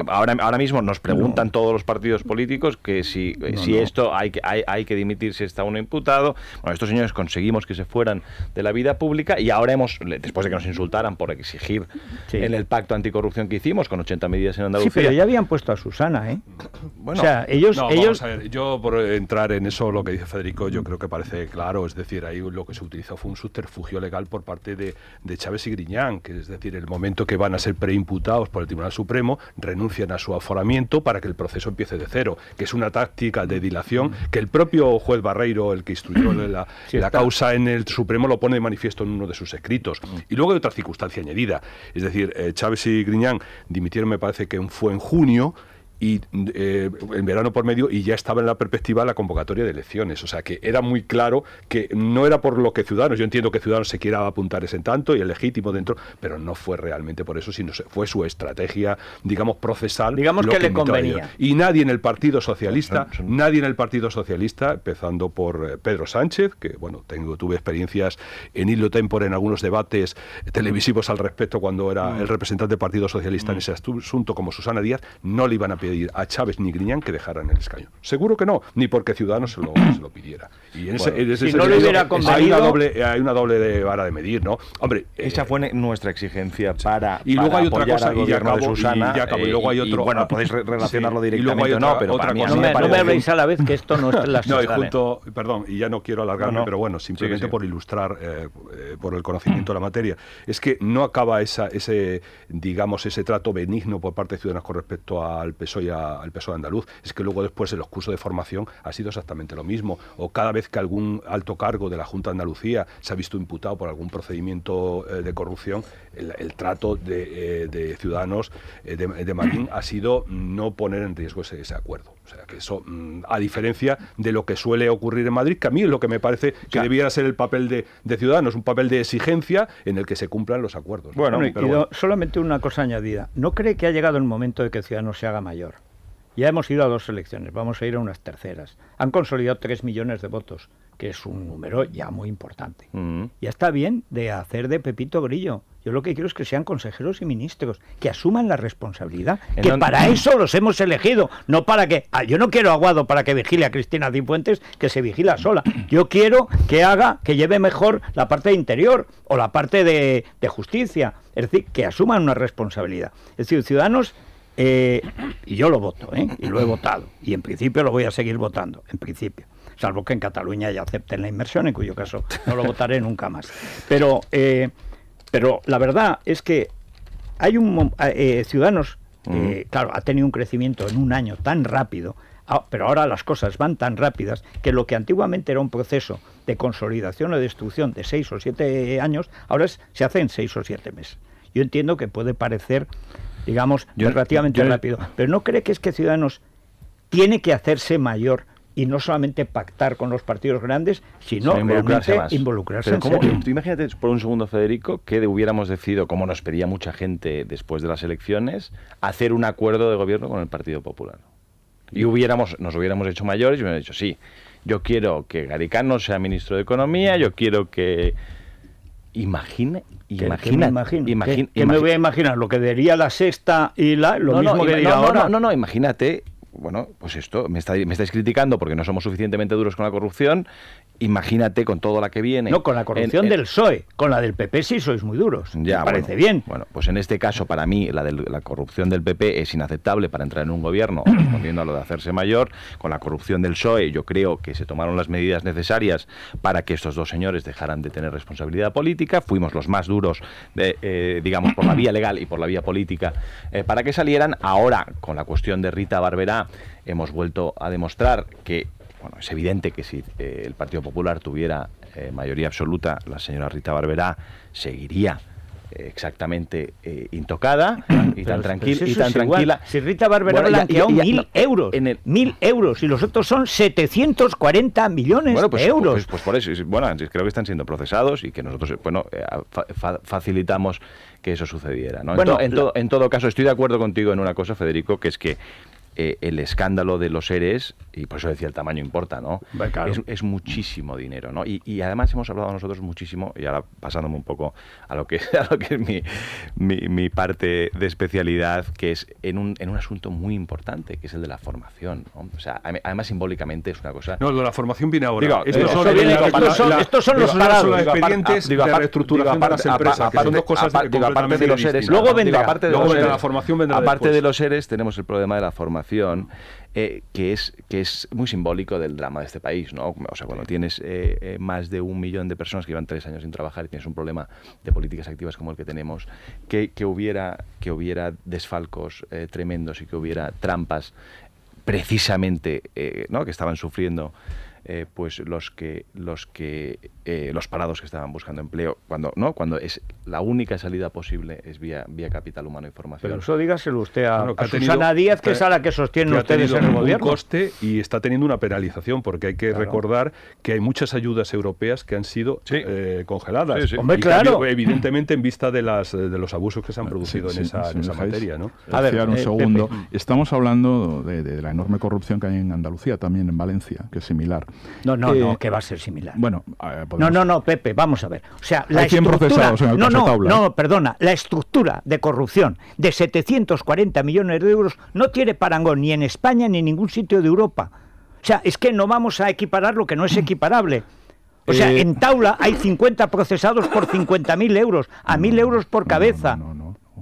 Ahora mismo nos preguntan todos los partidos políticos que si esto hay que dimitir si está uno imputado. Bueno, estos señores conseguimos que se fueran de la vida pública y ahora después de que nos insultaran por exigir en el pacto anticorrupción que hicimos con 80 medidas en Andalucía. Sí, pero ya habían puesto a Susana, Bueno, o sea, ellos... Vamos a ver, yo por entrar en eso, lo que dice Federico, yo creo que parece claro, es decir, ahí lo que se utilizó fue un subterfugio legal por parte de Chávez y Griñán, que es decir, el momento que van a ser preimputados por el Tribunal Supremo, renuncian a su aforamiento para que el proceso empiece de cero, que es una táctica de dilación que el propio juez Barreiro, el que instruyó la causa en el Supremo, lo pone de manifiesto en uno de sus escritos. Y luego hay otra circunstancia añadida, es decir, Chávez y Griñán dimitieron, me parece que fue en junio, y en verano por medio, y ya estaba en la perspectiva la convocatoria de elecciones. O sea que era muy claro que no era por lo que Ciudadanos, yo entiendo que Ciudadanos se quiera apuntar ese tanto y es legítimo dentro, pero no fue realmente por eso, sino fue su estrategia, digamos, procesal. Digamos que le convenía. Y nadie en el Partido Socialista, empezando por Pedro Sánchez, que bueno, tuve experiencias en hilo tempore en algunos debates televisivos al respecto cuando era el representante del Partido Socialista en ese asunto, como Susana Díaz, no le iban a pedir a Chávez ni Griñán que dejaran el escaño. Seguro que no, ni porque Ciudadanos se lo pidiera. Y en ese no le hubiera convenido, hay una doble vara de medir, ¿no? Hombre, esa fue nuestra exigencia para y luego hay otra cosa, y luego hay otro, bueno, podéis relacionarlo directamente o no, pero otra cosa. No me habléis a la vez que esto no es la perdón, y ya no quiero alargarme, pero bueno, simplemente por ilustrar por el conocimiento de la materia, es que no acaba ese trato benigno por parte de Ciudadanos con respecto al PSOE y al PSOE andaluz, es que luego después en los cursos de formación ha sido exactamente lo mismo, o cada vez que algún alto cargo de la Junta de Andalucía se ha visto imputado por algún procedimiento de corrupción, el trato de Ciudadanos de Marín ha sido no poner en riesgo ese acuerdo. O sea, que eso, a diferencia de lo que suele ocurrir en Madrid, que a mí es lo que me parece que debiera ser el papel de Ciudadanos, un papel de exigencia en el que se cumplan los acuerdos. Bueno, solamente una cosa añadida. ¿No cree que ha llegado el momento de que Ciudadanos se haga mayor? Ya hemos ido a 2 elecciones, vamos a ir a unas terceras. Han consolidado 3 millones de votos, que es un número ya muy importante. Ya está bien de hacer de Pepito Grillo. Yo lo que quiero es que sean consejeros y ministros, que asuman la responsabilidad, que para eso los hemos elegido, no para que... yo no quiero a Aguado para que vigile a Cristina Cifuentes, que se vigila sola. Yo quiero que lleve mejor la parte de interior o la parte de justicia. Es decir, que asuman una responsabilidad. Es decir, Ciudadanos... y yo lo voto, y lo he votado, y en principio lo voy a seguir votando, en principio, salvo que en Cataluña ya acepten la inmersión, en cuyo caso no lo votaré nunca más. Pero la verdad es que hay Ciudadanos, claro, ha tenido un crecimiento en un año tan rápido, pero ahora las cosas van tan rápidas que lo que antiguamente era un proceso de consolidación o de destrucción de 6 o 7 años, ahora se hace en 6 o 7 meses. Yo entiendo que puede parecer, digamos, relativamente rápido, pero ¿no cree que es que Ciudadanos tiene que hacerse mayor y no solamente pactar con los partidos grandes, sino realmente involucrarse en serio? Tú imagínate por un segundo, Federico, que hubiéramos decidido, como nos pedía mucha gente después de las elecciones, hacer un acuerdo de gobierno con el Partido Popular. Y nos hubiéramos hecho mayores y hubiéramos dicho, sí, yo quiero que Garicano sea ministro de Economía, yo quiero que... Imagínate. ¿Qué me voy a imaginar? ¿Lo que diría La Sexta y lo mismo que diría ahora? No, imagínate, bueno, pues esto, me estáis criticando porque no somos suficientemente duros con la corrupción, imagínate con toda la que viene. No, con la corrupción del PSOE, con la del PP sí sois muy duros, me parece bien. Bueno, pues en este caso, para mí, la corrupción del PP es inaceptable para entrar en un gobierno, respondiendo a lo de hacerse mayor. Con la corrupción del PSOE, yo creo que se tomaron las medidas necesarias para que estos dos señores dejaran de tener responsabilidad política. Fuimos los más duros, digamos, por la vía legal y por la vía política, para que salieran. Ahora, con la cuestión de Rita Barberá, hemos vuelto a demostrar que, bueno, es evidente que si el Partido Popular tuviera mayoría absoluta, la señora Rita Barberá seguiría exactamente intocada y tan tranquila. Si Rita Barberá le han quedado 1.000 euros, 1.000 euros, y los otros son 740 millones de euros. Pues por eso, bueno, creo que están siendo procesados y que nosotros, facilitamos que eso sucediera, ¿no? En todo caso, estoy de acuerdo contigo en una cosa, Federico, que es que el escándalo de los ERES, y por eso decía el tamaño importa, ¿no? Claro. Es muchísimo dinero, ¿no? Y además hemos hablado nosotros muchísimo, y ahora pasándome un poco a lo que es mi parte de especialidad, que es en un asunto muy importante, que es el de la formación, ¿no? O sea, además simbólicamente es una cosa... No, la formación viene ahora. Estos son los parados. Los expedientes de reestructuración de las empresas, que son dos cosas aparte de los ERES. Luego vendrá la formación, vendrá aparte después. De los ERES tenemos el problema de la formación, que es muy simbólico del drama de este país, ¿no? O sea, cuando tienes más de 1 millón de personas que llevan 3 años sin trabajar y tienes un problema de políticas activas como el que tenemos, que hubiera desfalcos tremendos y que hubiera trampas precisamente, ¿no?, que estaban sufriendo pues los parados que estaban buscando empleo, cuando es la única salida posible es vía capital humano y formación. Pero eso dígaselo usted a Susana Díaz, que es a la que sostienen ustedes en el gobierno. Un coste y está teniendo una penalización, porque hay que recordar que hay muchas ayudas europeas que han sido congeladas. Hombre, claro. Evidentemente en vista de los abusos que se han producido en esa materia, ¿no? A ver, un segundo. Pepe. Estamos hablando de la enorme corrupción que hay en Andalucía, también en Valencia, que es similar. No, que va a ser similar. Bueno, no, Pepe, vamos a ver. O sea, la hay 100 procesados en el caso Taula. No, perdona, la estructura de corrupción de 740 millones de euros no tiene parangón ni en España ni en ningún sitio de Europa. O sea, es que no vamos a equiparar lo que no es equiparable. O sea, en Taula hay 50 procesados por 50.000 euros, a 1.000 euros por cabeza.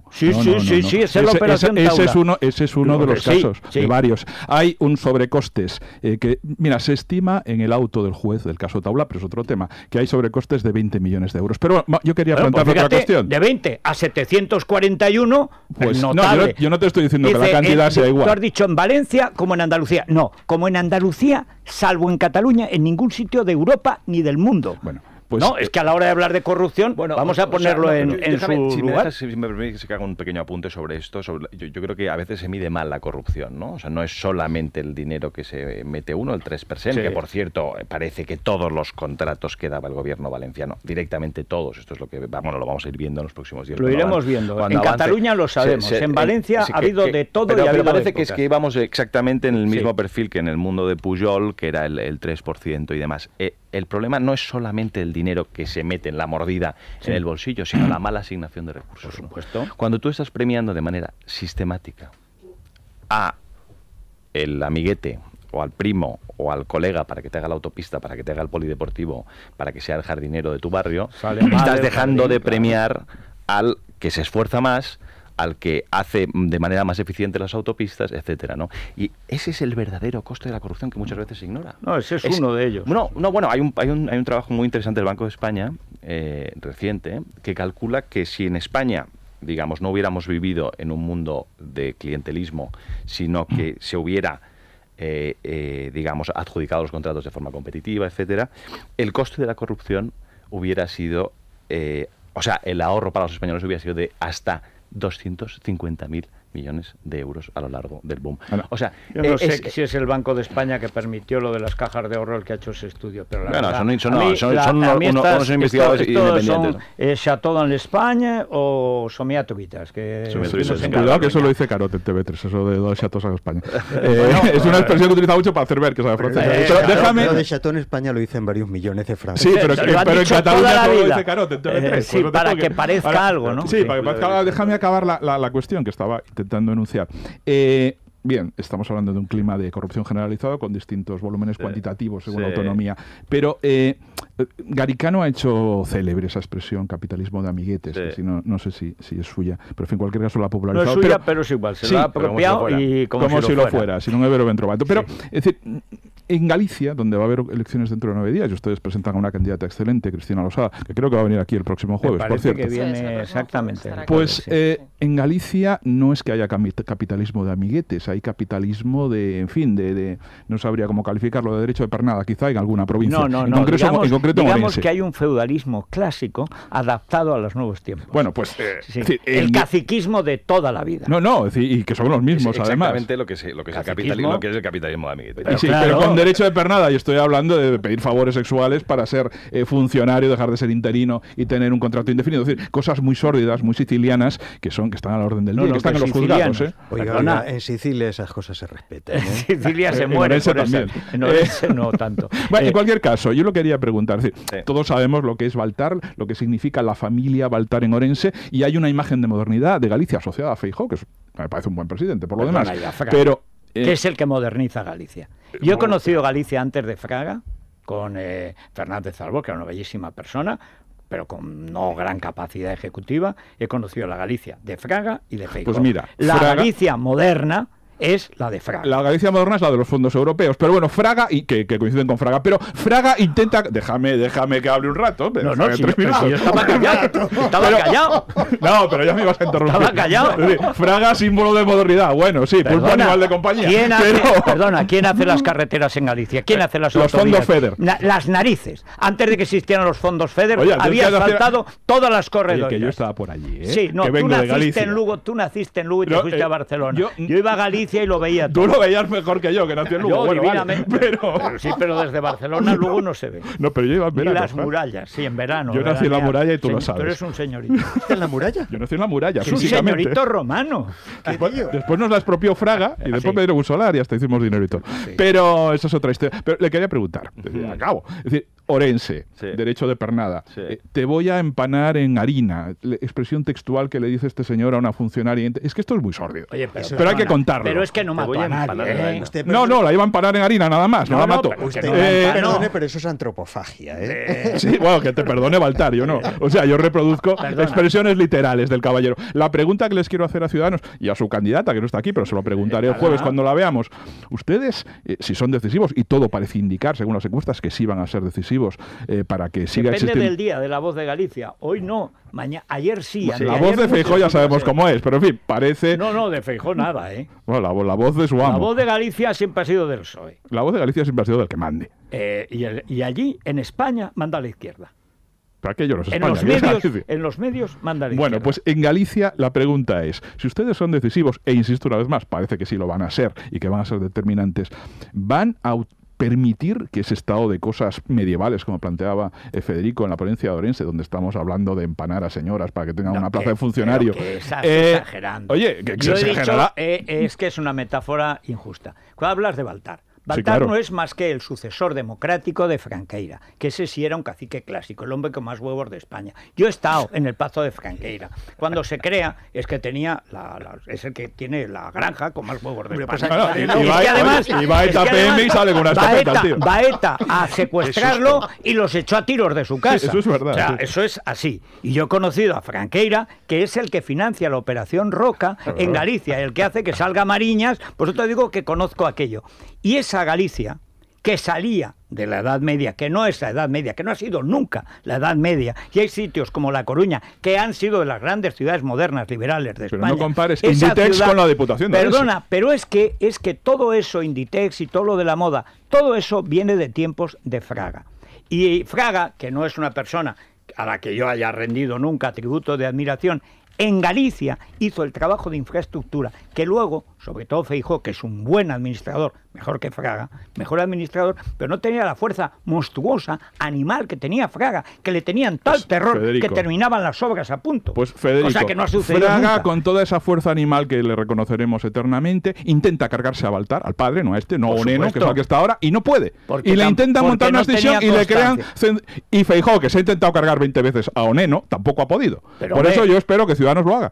Sí, esa es la operación Taula. Ese es uno de los casos, de varios. Hay un sobrecostes que, mira, se estima en el auto del juez del caso Taula, pero es otro tema, que hay sobrecostes de 20 millones de euros. Pero yo quería plantear otra cuestión. De 20 a 741, pues notable. Yo no te estoy diciendo que la cantidad sea igual. Tú has dicho en Valencia como en Andalucía. No, como en Andalucía, salvo en Cataluña, en ningún sitio de Europa ni del mundo. Bueno. Pues, no, es que a la hora de hablar de corrupción, vamos a ponerlo en su lugar. Si me permite que haga un pequeño apunte sobre esto, yo creo que a veces se mide mal la corrupción, ¿no? O sea, no es solamente el dinero que se mete uno, el 3%, que por cierto, parece que todos los contratos que daba el gobierno valenciano, directamente todos, esto es lo que lo vamos a ir viendo en los próximos días. Lo iremos viendo. En Cataluña lo sabemos, en Valencia ha habido de todo y ha habido parece que es que íbamos exactamente en el mismo perfil que en el mundo de Pujol, que era el 3% y demás. El problema no es solamente el dinero que se mete en la mordida en el bolsillo, sino la mala asignación de recursos. Por supuesto. Cuando tú estás premiando de manera sistemática a el amiguete o al primo o al colega para que te haga la autopista, para que te haga el polideportivo, para que sea el jardinero de tu barrio, estás dejando de premiar al que se esfuerza más, al que hace de manera más eficiente las autopistas, etcétera, ¿no? Y ese es el verdadero coste de la corrupción que muchas veces se ignora. No, ese es uno de ellos. Bueno, hay un trabajo muy interesante del Banco de España, reciente, que calcula que si en España, digamos, no hubiéramos vivido en un mundo de clientelismo, sino que se hubiera digamos, adjudicado los contratos de forma competitiva, etcétera, el coste de la corrupción hubiera sido, o sea, el ahorro para los españoles hubiera sido de hasta 250.000 millones de euros a lo largo del boom. O sea, yo no sé si es el Banco de España que permitió lo de las cajas de ahorro el que ha hecho ese estudio, pero son unos investigadores independientes. ¿Son Chateau en España o Somiatovitas? Cuidado que eso lo dice Carot en TV3, eso de Chateau en España. Es una expresión que utiliza mucho para hacer ver que sabe francés. Lo de Chateau en España lo dicen varios millones de francés. Sí, pero en Cataluña todo lo dice Carot en TV3. Sí, para que parezca algo, ¿no? Sí, para que parezca. Déjame acabar la cuestión que estaba intentando enunciar. Bien, estamos hablando de un clima de corrupción generalizado con distintos volúmenes cuantitativos según la autonomía, pero Garicano ha hecho célebre esa expresión capitalismo de amiguetes, que si no sé si es suya, pero en cualquier caso la ha popularizado. No es suya, pero es igual, se lo ha apropiado y como si lo fuera. Si no me vero ben trovato. Pero, es decir, en Galicia, donde va a haber elecciones dentro de 9 días, y ustedes presentan a una candidata excelente, Cristina Losada, que creo que va a venir aquí el próximo jueves, por cierto. Que viene exactamente. Pues en Galicia no es que haya capitalismo de amiguetes, hay capitalismo de, en fin, no sabría cómo calificarlo, de derecho de pernada, quizá en alguna provincia. En concreto digamos que hay un feudalismo clásico adaptado a los nuevos tiempos. Bueno, pues el caciquismo de toda la vida. Y que son los mismos, además. Exactamente lo que es el capitalismo de amiguetes. Pero con derecho de pernada, y estoy hablando de pedir favores sexuales para ser funcionario, dejar de ser interino y tener un contrato indefinido. Es decir, cosas muy sórdidas, muy sicilianas, que están a la orden del día, que están en los juzgados. Oiga, en Sicilia esas cosas se respetan. En Sicilia se muere por también. En Orense no tanto. Bueno, en cualquier caso, yo lo quería preguntar. Es decir, todos sabemos lo que es Baltar, lo que significa la familia Baltar en Orense, y hay una imagen de modernidad de Galicia asociada a Feijóo, que me parece un buen presidente, por lo demás. Pero que es el que moderniza Galicia. Yo he conocido Galicia antes de Fraga, con Fernández Albor, que era una bellísima persona, pero con no gran capacidad ejecutiva. He conocido la Galicia de Fraga y de Feijóo. Pues mira, la Galicia moderna es la de Fraga. La Galicia moderna es la de los fondos europeos, pero bueno, Fraga, y que coinciden con Fraga, pero Fraga intenta... Déjame que hable un rato. Pero yo estaba callado. No, pero ya me ibas a interrumpir. Estaba callado. Fraga, símbolo de modernidad. Bueno, sí, pulpo animal de compañía. ¿Quién hace las carreteras en Galicia? ¿Quién hace las autovías? Los fondos FEDER. Las narices. Antes de que existieran los fondos FEDER, había asfaltado todas las corredoras. Que yo estaba por allí, Sí, no, tú naciste en Lugo y te fuiste a Barcelona. Yo iba a Galicia y lo veía todo. Tú lo veías mejor que yo, que nací en Lugo. Yo divinamente. Pero desde Barcelona Lugo no se ve. No, pero yo iba en verano. Y las murallas, sí, en verano. Yo nací en la muralla y tú lo sabes. Pero eres un señorito. ¿Estás en la muralla? Yo nací en la muralla, es un señorito romano. Después nos la expropió Fraga y después Pedro Busolar y hasta hicimos dinero y todo. Pero eso es otra historia. Pero le quería preguntar, acabo. Es decir, Orense, derecho de pernada. Te voy a empanar en harina. Expresión textual que le dice este señor a una funcionaria. Es que esto es muy sórdido. Oye, pero hay que contarlo. Pero es que no mató a nadie. No, la iba a empanar en harina nada más. No la mató. Perdone, pero eso es antropofagia. Sí, bueno, que te perdone Baltar, yo no. O sea, yo reproduzco expresiones literales del caballero. La pregunta que les quiero hacer a Ciudadanos y a su candidata, que no está aquí, pero se lo preguntaré el jueves cuando la veamos. Ustedes, si son decisivos, y todo parece indicar, según las encuestas, que sí van a ser decisivos, para que siga existiendo. Depende del día, de La Voz de Galicia. Hoy no, ayer sí. La Voz de Feijóo ya sabemos cómo es, pero en fin, parece... No, de Feijóo nada, Bueno, la voz de su amo. La Voz de Galicia siempre ha sido del PSOE. La Voz de Galicia siempre ha sido del que mande. Y allí, en España, manda a la izquierda. para aquello los en España. los medios manda la izquierda. Bueno, pues en Galicia la pregunta es, si ustedes son decisivos, e insisto una vez más, parece que sí lo van a ser y que van a ser determinantes, ¿van a permitir que ese estado de cosas medievales, como planteaba Federico en la ponencia de Orense, donde estamos hablando de empanar a señoras para que tengan una plaza de funcionario? Que estás exagerando. Oye, que yo he exagerará. dicho, es que es una metáfora injusta. Cuando hablas de Baltar, Sí, claro. no es más que el sucesor democrático de Franqueira, que ese sí era un cacique clásico, el hombre con más huevos de España. Yo he estado en el Pazo de Franqueira. Cuando se crea, es que tenía es el que tiene la granja con más huevos de España. Y va ETA PM y sale con una escopeta, tío. Va ETA a secuestrarlo y los echó a tiros de su casa. Sí, eso es verdad. O sea, sí. eso es así. Y yo he conocido a Franqueira, que es el que financia la Operación Roca en Galicia, el que hace que salga Mariñas. Por eso te digo que conozco aquello. Y esa Galicia, que salía de la Edad Media, que no es la Edad Media, que no ha sido nunca la Edad Media, y hay sitios como La Coruña, que han sido de las grandes ciudades modernas, liberales de España. Pero no compares Inditex con la Diputación de Orense. Perdona, pero es que todo eso, Inditex y todo lo de la moda, todo eso viene de tiempos de Fraga. Y Fraga, que no es una persona a la que yo haya rendido nunca tributo de admiración, en Galicia hizo el trabajo de infraestructura que luego, sobre todo Feijóo, que es un buen administrador, mejor que Fraga, mejor administrador, pero no tenía la fuerza monstruosa, animal que tenía Fraga, que le tenían tal terror, Federico, que terminaban las obras a punto. Pues Federico, cosa que no ha sucedido Fraga, nunca. con toda esa fuerza animal que le reconoceremos eternamente, intenta cargarse a Baltar, al padre, no a este, no a Oneno, que es el que está ahora, y no puede. Porque y le intentan montar una decisión y le crean... Y Feijóo, que se ha intentado cargar 20 veces a Oneno, tampoco ha podido. Pero, por eso yo espero que Ciudadanos lo haga.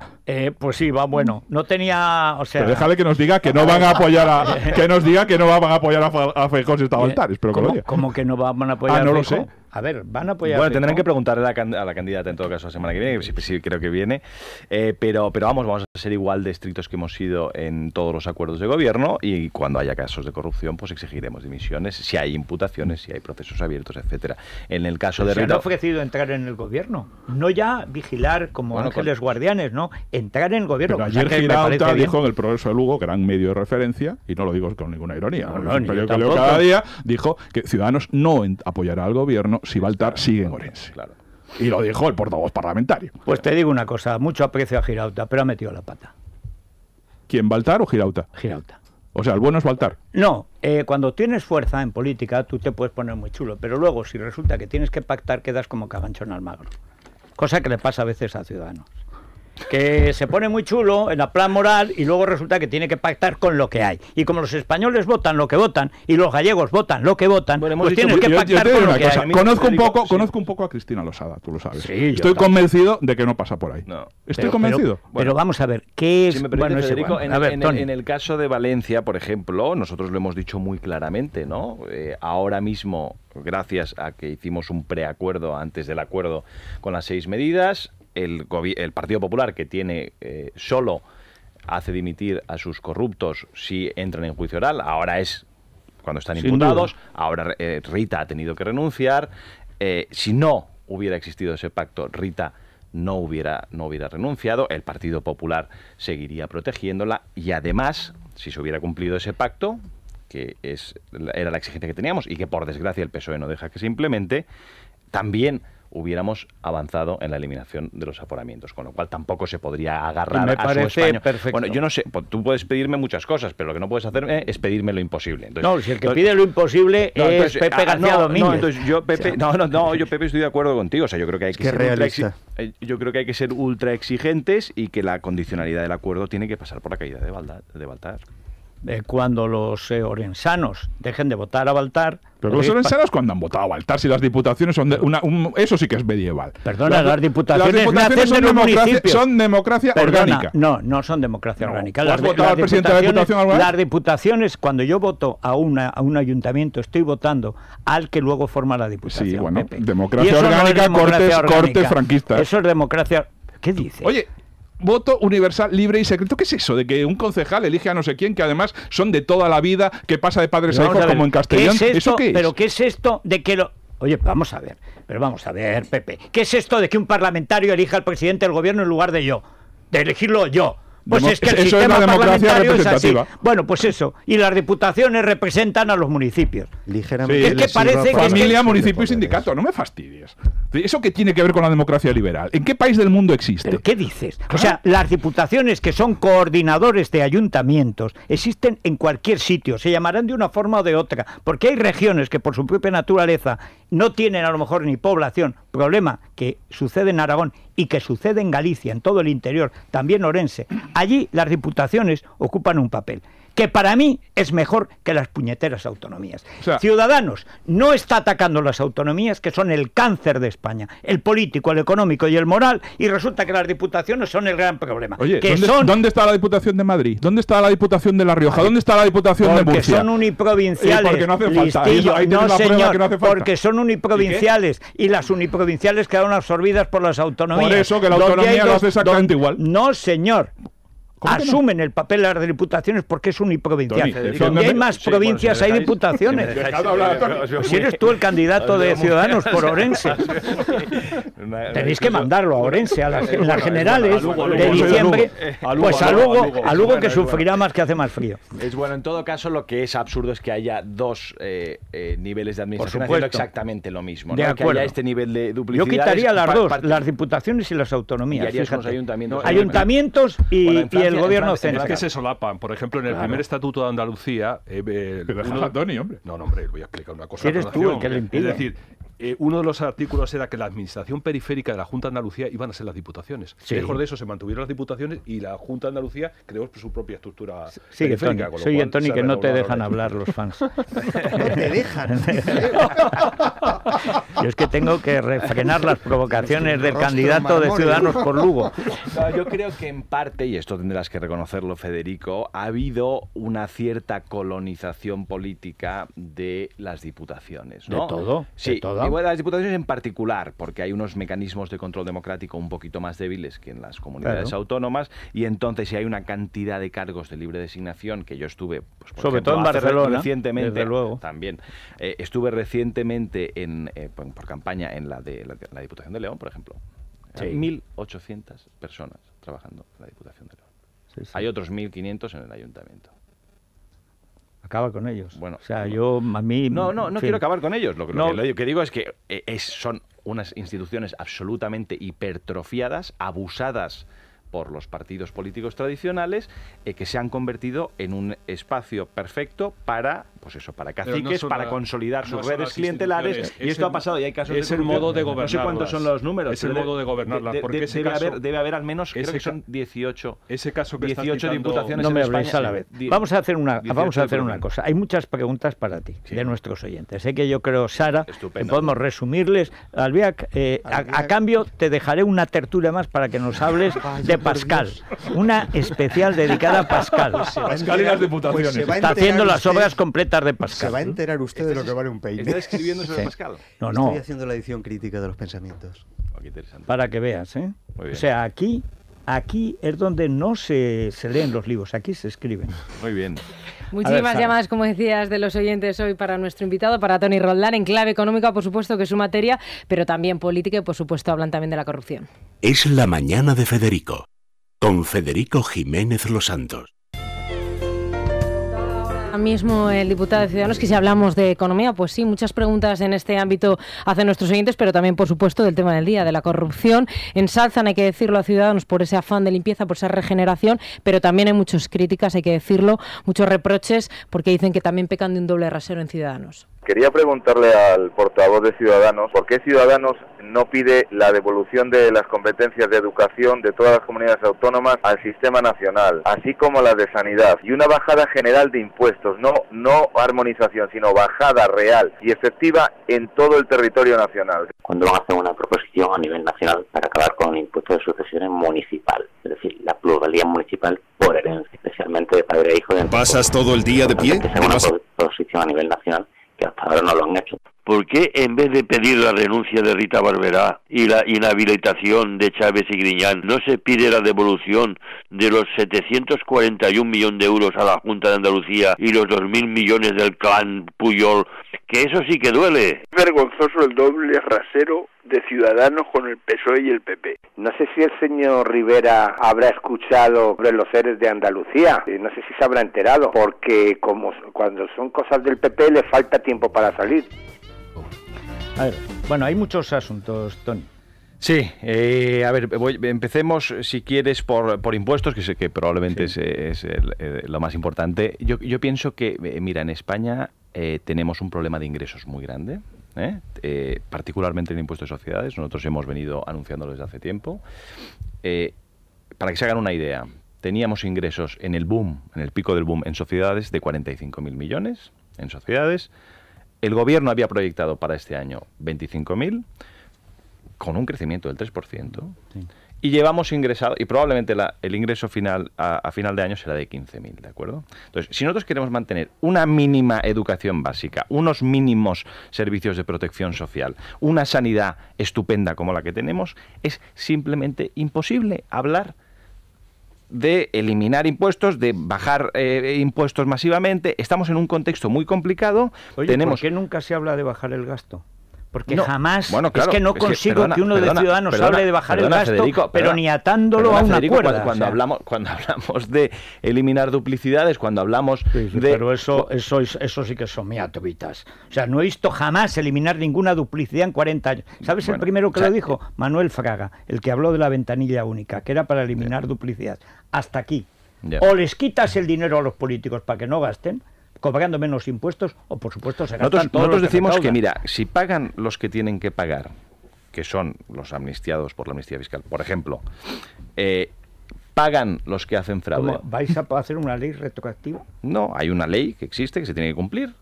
Pues sí, va bueno. No tenía... O sea, pero déjale que nos diga que no van a apoyar a... que nos diga que no van a apoyar a Feijóo si está a Baltar. Espero que lo diga. ¿Cómo que no van a apoyar no a lo Feijóo? sé. A ver, van a apoyar Bueno, a tendrán Feijóo. que preguntarle a la candidata en todo caso la semana que viene, que sí creo que viene. Pero vamos a ser igual de estrictos que hemos sido en todos los acuerdos de gobierno, y cuando haya casos de corrupción, pues exigiremos dimisiones, si hay imputaciones, si hay procesos abiertos, etcétera. En el caso de Se han Rita... ofrecido entrar en el gobierno, no ya vigilar como ángeles guardianes, no, entrar en el gobierno. Pero O sea, ayer que me Girauta parece bien. dijo en el Progreso de Lugo, gran medio de referencia, y no lo digo con ninguna ironía, No, es no, un ni periódico yo que leo tampoco. cada día, dijo que Ciudadanos no apoyará al gobierno si Baltar sigue en Orense. Claro. Y lo dijo el portavoz parlamentario. Pues te digo una cosa, mucho aprecio a Girauta, pero ha metido la pata. ¿Quién, Baltar o Girauta? Girauta. O sea, el bueno es Baltar. No, cuando tienes fuerza en política tú te puedes poner muy chulo, pero luego si resulta que tienes que pactar quedas como Caganchón al magro. Cosa que le pasa a veces a Ciudadanos. Que se pone muy chulo en la plan moral y luego resulta que tiene que pactar con lo que hay. Y como los españoles votan lo que votan y los gallegos votan lo que votan, pues tienes que pactar te digo con lo una que cosa, hay. conozco un poco a Cristina Losada, tú lo sabes. Sí, yo estoy también. convencido de que no pasa por ahí. No. Estoy convencido. Pero vamos a ver, ¿qué es? Si me permite, Bueno, es Federico, igual. A ver, en el caso de Valencia, por ejemplo, nosotros lo hemos dicho muy claramente, ¿no? Ahora mismo, gracias a que hicimos un preacuerdo antes del acuerdo con las 6 medidas, el Partido Popular, que tiene solo hace dimitir a sus corruptos si entran en juicio oral, ahora es cuando están Sin imputados, duda. ahora Rita ha tenido que renunciar. Si no hubiera existido ese pacto, Rita no hubiera renunciado, el Partido Popular seguiría protegiéndola, y además, si se hubiera cumplido ese pacto, que era la exigencia que teníamos y que por desgracia el PSOE no deja que se implemente, también hubiéramos avanzado en la eliminación de los aforamientos, con lo cual tampoco se podría agarrar a su escaño. Perfecto. Bueno, yo no sé, tú puedes pedirme muchas cosas, pero lo que no puedes hacer es pedirme lo imposible. Entonces, No, si el que pide lo imposible es Pepe García Domínguez. No, entonces yo, Pepe, yo, Pepe, estoy de acuerdo contigo. O sea, yo creo que hay que ser yo creo que hay que ser ultra exigentes y que la condicionalidad del acuerdo tiene que pasar por la caída de Baltar. Cuando los orensanos dejen de votar a Baltar... Pero los orensanos cuando han votado a Baltar, si las diputaciones son eso sí que es medieval. Perdona, las diputaciones me hacen de los municipios. Son democracia orgánica. No son democracia orgánica. ¿Has votado al presidente de la Diputación alguna vez? Las diputaciones, cuando yo voto a un ayuntamiento, estoy votando al que luego forma la diputación. Sí, bueno, Pepe. democracia Y eso orgánica, no es democracia orgánica. cortes franquistas. Eso es democracia... ¿Qué dice? Oye, voto universal, libre y secreto. ¿Qué es eso de que un concejal elige a no sé quién, que además son de toda la vida, que pasa de padres a hijos como en Castellón? ¿Qué es esto? ¿Eso qué es? ¿Pero qué es esto de que lo...? Oye, vamos a ver, Pepe. ¿Qué es esto de que un parlamentario elija al presidente del gobierno en lugar de yo? De elegirlo yo. Pues es que el eso sistema es la democracia parlamentario es así. representativa. Bueno, pues eso. Y las diputaciones representan a los municipios. Ligeramente. Es que parece que familia, municipio y sindicato. No me fastidies. ¿Eso qué tiene que ver con la democracia liberal? ¿En qué país del mundo existe? ¿Pero qué dices? O sea, las diputaciones, que son coordinadores de ayuntamientos, existen en cualquier sitio. Se llamarán de una forma o de otra. Porque hay regiones que por su propia naturaleza no tienen a lo mejor ni población. Problema que sucede en Aragón y que sucede en Galicia, en todo el interior, también Orense. Allí las diputaciones ocupan un papel que para mí es mejor que las puñeteras autonomías. O sea, Ciudadanos no está atacando las autonomías, que son el cáncer de España, el político, el económico y el moral, y resulta que las diputaciones son el gran problema. Oye, que ¿dónde está la Diputación de Madrid? ¿Dónde está la Diputación de La Rioja? ¿Dónde está la Diputación de Murcia? Porque son uniprovinciales. Porque no hace falta. Listillo. Ahí No, tienes la prueba señor, que no hace falta. porque son uniprovinciales y las uniprovinciales quedaron absorbidas por las autonomías. Por eso que la Donde autonomía hay lo dos- hace exactamente igual. No, señor. ¿Cómo que no? Asumen el papel de las diputaciones porque es uniprovincial. Tony, Donde hay más provincias hay diputaciones. Dejad hablar a Tony. Si eres tú el candidato de Ciudadanos por Orense, tenéis que mandarlo a Orense, en las generales de diciembre, pues a Lugo que sufrirá más que hace más frío. Es bueno, en todo caso, lo que es absurdo es que haya dos niveles de administración Por supuesto. haciendo exactamente lo mismo. De ¿no? acuerdo. Que haya este nivel de Yo duplicidad. quitaría las dos, las diputaciones y las Y autonomías. harías unos Fíjate. ayuntamientos. Ayuntamientos y el gobierno Es central. que se solapan. Por ejemplo, en el primer estatuto de Andalucía... Pero deja a Tony, hombre. No, hombre, voy a explicar una cosa. Si eres tú el que le impide. Es decir, uno de los artículos era que la administración periférica de la Junta de Andalucía iban a ser las diputaciones. Sí. Lejos de eso se mantuvieron las diputaciones y la Junta de Andalucía creó su propia estructura Sigue, Tony. periférica. con lo Soy cual el Tony se que no te redoblaron dejan las hablar los fans. No te dejan. Yo es que tengo que refrenar las provocaciones del candidato de Ciudadanos por Lugo. No, yo creo que en parte, y esto tendrás que reconocerlo, Federico, ha habido una cierta colonización política de las diputaciones, ¿no? De todo, Sí, de todo. y bueno, las diputaciones en particular, porque hay unos mecanismos de control democrático un poquito más débiles que en las comunidades Claro. autónomas, y entonces si hay una cantidad de cargos de libre designación que yo estuve, pues, por Sobre ejemplo, todo en hace Barcelona, recientemente, desde luego. también, estuve recientemente por campaña en la de la Diputación de León, por ejemplo. Sí. 1.800 personas trabajando en la Diputación de León. Sí, sí. Hay otros 1.500 en el ayuntamiento. Acaba con ellos. Bueno, o sea, a mí... No en fin. quiero acabar con ellos. Lo No. que digo es que son unas instituciones absolutamente hipertrofiadas, abusadas por los partidos políticos tradicionales, que se han convertido en un espacio perfecto para, pues eso, para Pero no caciques, son para la- consolidar no sus son redes las clientelares, instituciones, y es esto el- ha pasado, y hay casos es de el corrupción. modo de No sé cuántos gobernarlas. son los números. Es el pero modo de gobernarlas, porque ese caso- debe haber al menos, creo ese que son ca- 18, ese caso que estás 18 citando- diputaciones No me en habléis España. a la vez. Sí, Vamos a hacer una 18 cosa. Hay muchas preguntas para ti, Sí. de nuestros oyentes. Sé que yo creo, Sara, Estupendo. que podemos resumirles. Albiac, a cambio te dejaré una tertulia más para que nos hables de Pascal. Una especial dedicada a Pascal. Pascal y las diputaciones. se va a Está enterar haciendo las usted- obras completas de Se Pascal. va a enterar usted de lo que vale un peine. ¿Está escribiendo sobre Sí. Pascal? No, no, Estoy haciendo la edición crítica de los pensamientos. Oh, qué interesante. para que veas, ¿eh? Muy bien. O sea, aquí es donde no se leen los libros, aquí se escriben. Muy bien. Muchísimas Sara. llamadas, como decías, de los oyentes hoy para nuestro invitado, para Tony Roldán, en clave económica, por supuesto, que es su materia, pero también política y, por supuesto, hablan también de la corrupción. Es la mañana de Federico, con Federico Jiménez Los Santos. Ahora mismo el diputado de Ciudadanos, que si hablamos de economía, pues sí, muchas preguntas en este ámbito hacen nuestros oyentes, pero también, por supuesto, del tema del día, de la corrupción. Ensalzan, hay que decirlo, a Ciudadanos por ese afán de limpieza, por esa regeneración, pero también hay muchas críticas, hay que decirlo, muchos reproches, porque dicen que también pecan de un doble rasero en Ciudadanos. Quería preguntarle al portavoz de Ciudadanos por qué Ciudadanos no pide la devolución de las competencias de educación de todas las comunidades autónomas al sistema nacional, así como las de sanidad, y una bajada general de impuestos, no armonización, sino bajada real y efectiva en todo el territorio nacional. Cuando van a hacer una proposición a nivel nacional para acabar con el impuesto de sucesiones municipal, es decir, la pluralidad municipal por herencia, especialmente de padre e hijo. ¿Pasas todo el día de pie? Que sea una proposición a nivel nacional, que hasta ahora no lo han hecho. ¿por qué en vez de pedir la renuncia de Rita Barberá y la inhabilitación de Chávez y Griñán, no se pide la devolución de los 741 millones de euros a la Junta de Andalucía y los 2.000 millones del clan Puyol? Que eso sí que duele. Vergonzoso el doble rasero de Ciudadanos con el PSOE y el PP. No sé si el señor Rivera habrá escuchado sobre los ERE de Andalucía, no sé si se habrá enterado, porque como cuando son cosas del PP le falta tiempo para salir. A ver, bueno, hay muchos asuntos, Tony. Sí, a ver, empecemos, si quieres, por impuestos, que sé que probablemente es lo más importante. Yo pienso que, mira, en España tenemos un problema de ingresos muy grande, particularmente en impuestos de sociedades. Nosotros hemos venido anunciándolo desde hace tiempo. Para que se hagan una idea, teníamos ingresos en el boom, en el pico del boom, en sociedades de 45.000 millones en sociedades. El gobierno había proyectado para este año 25.000, con un crecimiento del 3%. Sí. Y llevamos ingresado, y probablemente el ingreso final a final de año será de 15.000, ¿de acuerdo? Entonces, si nosotros queremos mantener una mínima educación básica, unos mínimos servicios de protección social, una sanidad estupenda como la que tenemos, es simplemente imposible hablar de eliminar impuestos, de bajar impuestos masivamente. Estamos en un contexto muy complicado. Oye, ¿por qué nunca se habla de bajar el gasto? Porque jamás, bueno, claro, es que no consigo que uno de Ciudadanos hable de bajar el gasto, Federico, pero ni atándolo a una cuerda. Cuando hablamos de eliminar duplicidades, cuando hablamos de... Pero eso sí que son miatovitas. O sea, no he visto jamás eliminar ninguna duplicidad en 40 años. ¿Sabes el primero que lo dijo? Manuel Fraga, el que habló de la ventanilla única, que era para eliminar duplicidad. Hasta aquí. O les quitas el dinero a los políticos para que no gasten, cobrando menos impuestos, o por supuesto se gastan todos. Nosotros decimos que, mira, si pagan los que tienen que pagar, que son los amnistiados por la amnistía fiscal, por ejemplo, pagan los que hacen fraude. ¿Vais a hacer una ley retroactiva? No, hay una ley que existe, que se tiene que cumplir.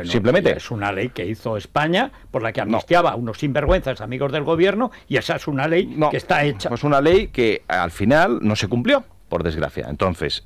Simplemente es una ley que hizo España, por la que amnistiaba a unos sinvergüenzas amigos del gobierno, y esa es una ley que está hecha. Pues una ley que al final no se cumplió, por desgracia. Entonces,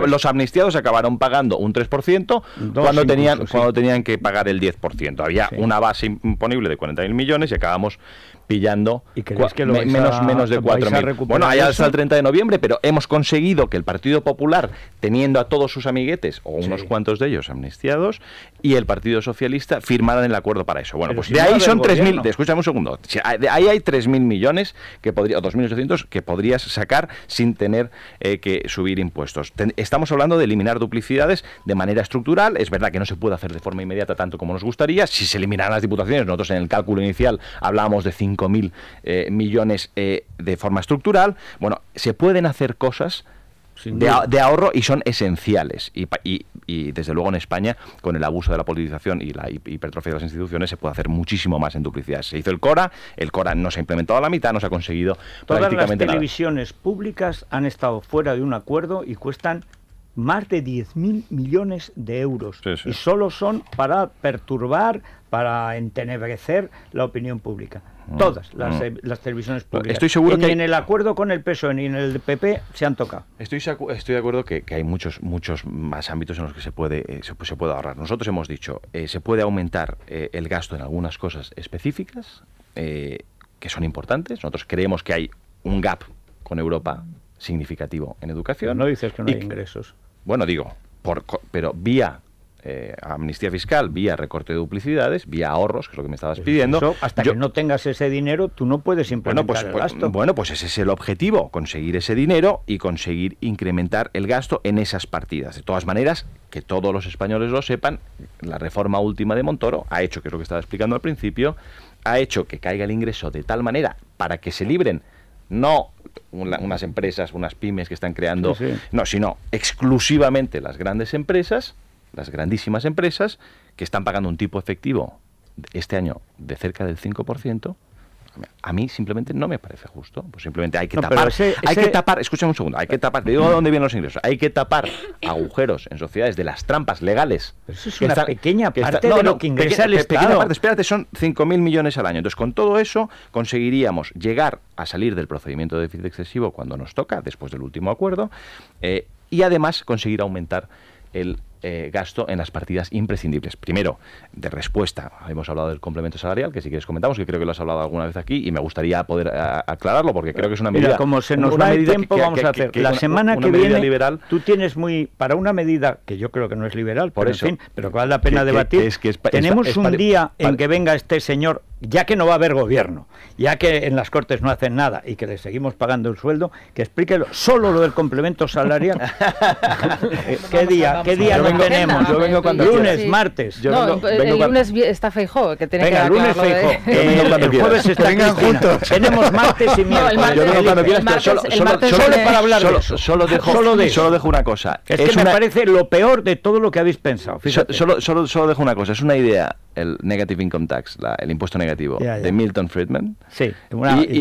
los amnistiados acabaron pagando un 3% cuando tenían que pagar el 10%. Había una base imponible de 40.000 millones y acabamos pillando menos de 4.000. Bueno, allá hasta el 30 de noviembre, pero hemos conseguido que el Partido Popular, teniendo a todos sus amiguetes, o unos cuantos de ellos amnistiados, y el Partido Socialista firmaran el acuerdo para eso. Bueno, pero pues de ahí son 3.000, escúchame un segundo, de ahí hay 3.000 millones, o 2.800, que podrías sacar sin tener que subir impuestos. Estamos hablando de eliminar duplicidades de manera estructural. Es verdad que no se puede hacer de forma inmediata tanto como nos gustaría. Si se eliminaran las diputaciones, nosotros en el cálculo inicial hablábamos de 5.000 millones de forma estructural. Bueno, se pueden hacer cosas de ahorro y son esenciales. Y desde luego en España, con el abuso de la politización y la hipertrofia de las instituciones, se puede hacer muchísimo más en duplicidades. Se hizo el CORA no se ha implementado a la mitad, no se ha conseguido prácticamente nada. Todas las televisiones públicas han estado fuera de un acuerdo y cuestan más de 10.000 millones de euros. Sí. Y solo son para perturbar, para entenebrecer la opinión pública. Todas las televisiones públicas. Estoy seguro que ni en el acuerdo con el PSOE ni en el PP se han tocado. Estoy de acuerdo que hay muchos más ámbitos en los que se puede ahorrar. Nosotros hemos dicho, se puede aumentar el gasto en algunas cosas específicas que son importantes. Nosotros creemos que hay un gap con Europa significativo en educación. No dices que no hay ingresos. Bueno, digo, pero vía amnistía fiscal, vía recorte de duplicidades, vía ahorros, que es lo que me estabas pidiendo. Eso, hasta que no tengas ese dinero, tú no puedes implementar el gasto. Bueno, pues ese es el objetivo, conseguir ese dinero y conseguir incrementar el gasto en esas partidas. De todas maneras, que todos los españoles lo sepan, la reforma última de Montoro ha hecho, que es lo que estaba explicando al principio, ha hecho que caiga el ingreso de tal manera para que se libren no unas empresas, unas pymes que están creando, no, sino exclusivamente las grandes empresas, las grandísimas empresas, que están pagando un tipo efectivo este año de cerca del 5%, a mí simplemente no me parece justo. Pues simplemente hay que tapar, escúchame un segundo, hay que tapar, te digo de dónde vienen los ingresos, hay que tapar agujeros en sociedades de las trampas legales. Pero eso es una pequeña parte de lo que ingresa el Estado. Espérate, son 5.000 millones al año. Entonces, con todo eso, conseguiríamos llegar a salir del procedimiento de déficit excesivo cuando nos toca, después del último acuerdo, y además conseguir aumentar el gasto en las partidas imprescindibles. Primero, de respuesta. Hemos hablado del complemento salarial, que si quieres comentamos, que creo que lo has hablado alguna vez aquí, y me gustaría poder aclararlo, porque creo que es una medida... Mira, como se nos va el tiempo, vamos a hacer. La semana que viene, liberal, tú tienes para una medida, que yo creo que no es liberal, pero en fin, pero que vale la pena debatir, tenemos un día en que venga este señor, ya que no va a haber gobierno, ya que en las Cortes no hacen nada y que le seguimos pagando el sueldo, que explique solo lo del complemento salarial. ¿Qué día no tenemos? Yo vengo cuando lunes, quieras. martes. El lunes está Feijóo, que tiene que dar lunes Feijóo. El jueves está Cristina. Tenemos martes y miércoles. Yo vengo cuando quieras, solo para hablar de eso. Solo dejo una cosa. Es que me parece lo peor de todo lo que habéis pensado. Solo dejo una cosa. Es una idea, el negative income tax, el impuesto negativo, de Milton Friedman. Sí,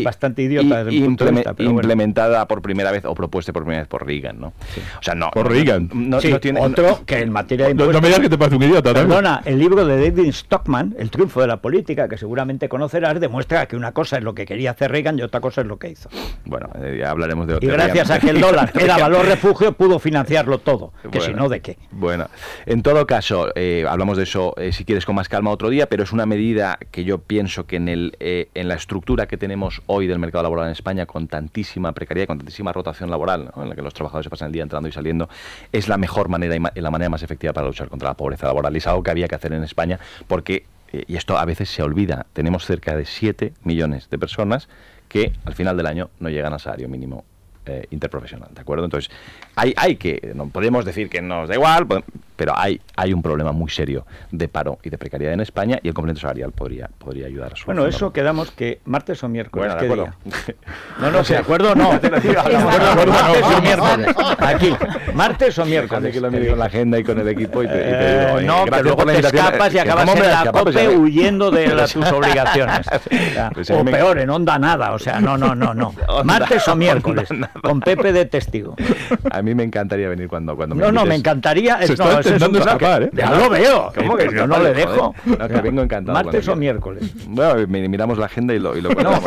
bastante idiota desde mi punto de vista, pero implementada por primera vez o propuesta por primera vez por Reagan, ¿no? Sí. O sea, no. Por Reagan. No tiene otro que en materia de impuestos. No me digas que te parece un idiota también. Perdona, el libro de David Stockman, El triunfo de la política, que seguramente conocerás, demuestra que una cosa es lo que quería hacer Reagan y otra cosa es lo que hizo. Bueno, ya hablaremos de otro. Y gracias a que el dólar era valor refugio, pudo financiarlo todo. Que bueno, si no, ¿de qué? Bueno, en todo caso, hablamos de eso, si quieres, con más calma otro día, pero es una medida que yo pienso que en la estructura que tenemos hoy del mercado laboral en España, con tantísima precariedad, con tantísima rotación laboral, ¿no?, en la que los trabajadores se pasan el día entrando y saliendo, es la mejor manera y la manera más efectiva para luchar contra la pobreza laboral. Y es algo que había que hacer en España porque, y esto a veces se olvida, tenemos cerca de 7 millones de personas que al final del año no llegan al salario mínimo interprofesional, ¿de acuerdo? Entonces, hay que, no podemos decir que nos da igual, pero hay un problema muy serio de paro y de precariedad en España, y el complemento salarial podría ayudar a solucionarlo. Bueno, eso quedamos que martes o miércoles. Bueno, de acuerdo. No, de acuerdo no. Martes o miércoles. Aquí, martes o miércoles. Que lo mire con la agenda y con el equipo y te digo, no, que luego te escapas y acabas en la COPE huyendo de tus obligaciones. O peor, en Onda Nada, o sea, no. Martes o miércoles. Con Pepe de testigo. A mí me encantaría venir cuando me invites. No, me encantaría. Se está intentando escapar, ¿eh? Ya lo veo. ¿Cómo que yo no le dejo? No, que vengo encantado. ¿Martes o miércoles? Bueno, miramos la agenda y lo ponemos.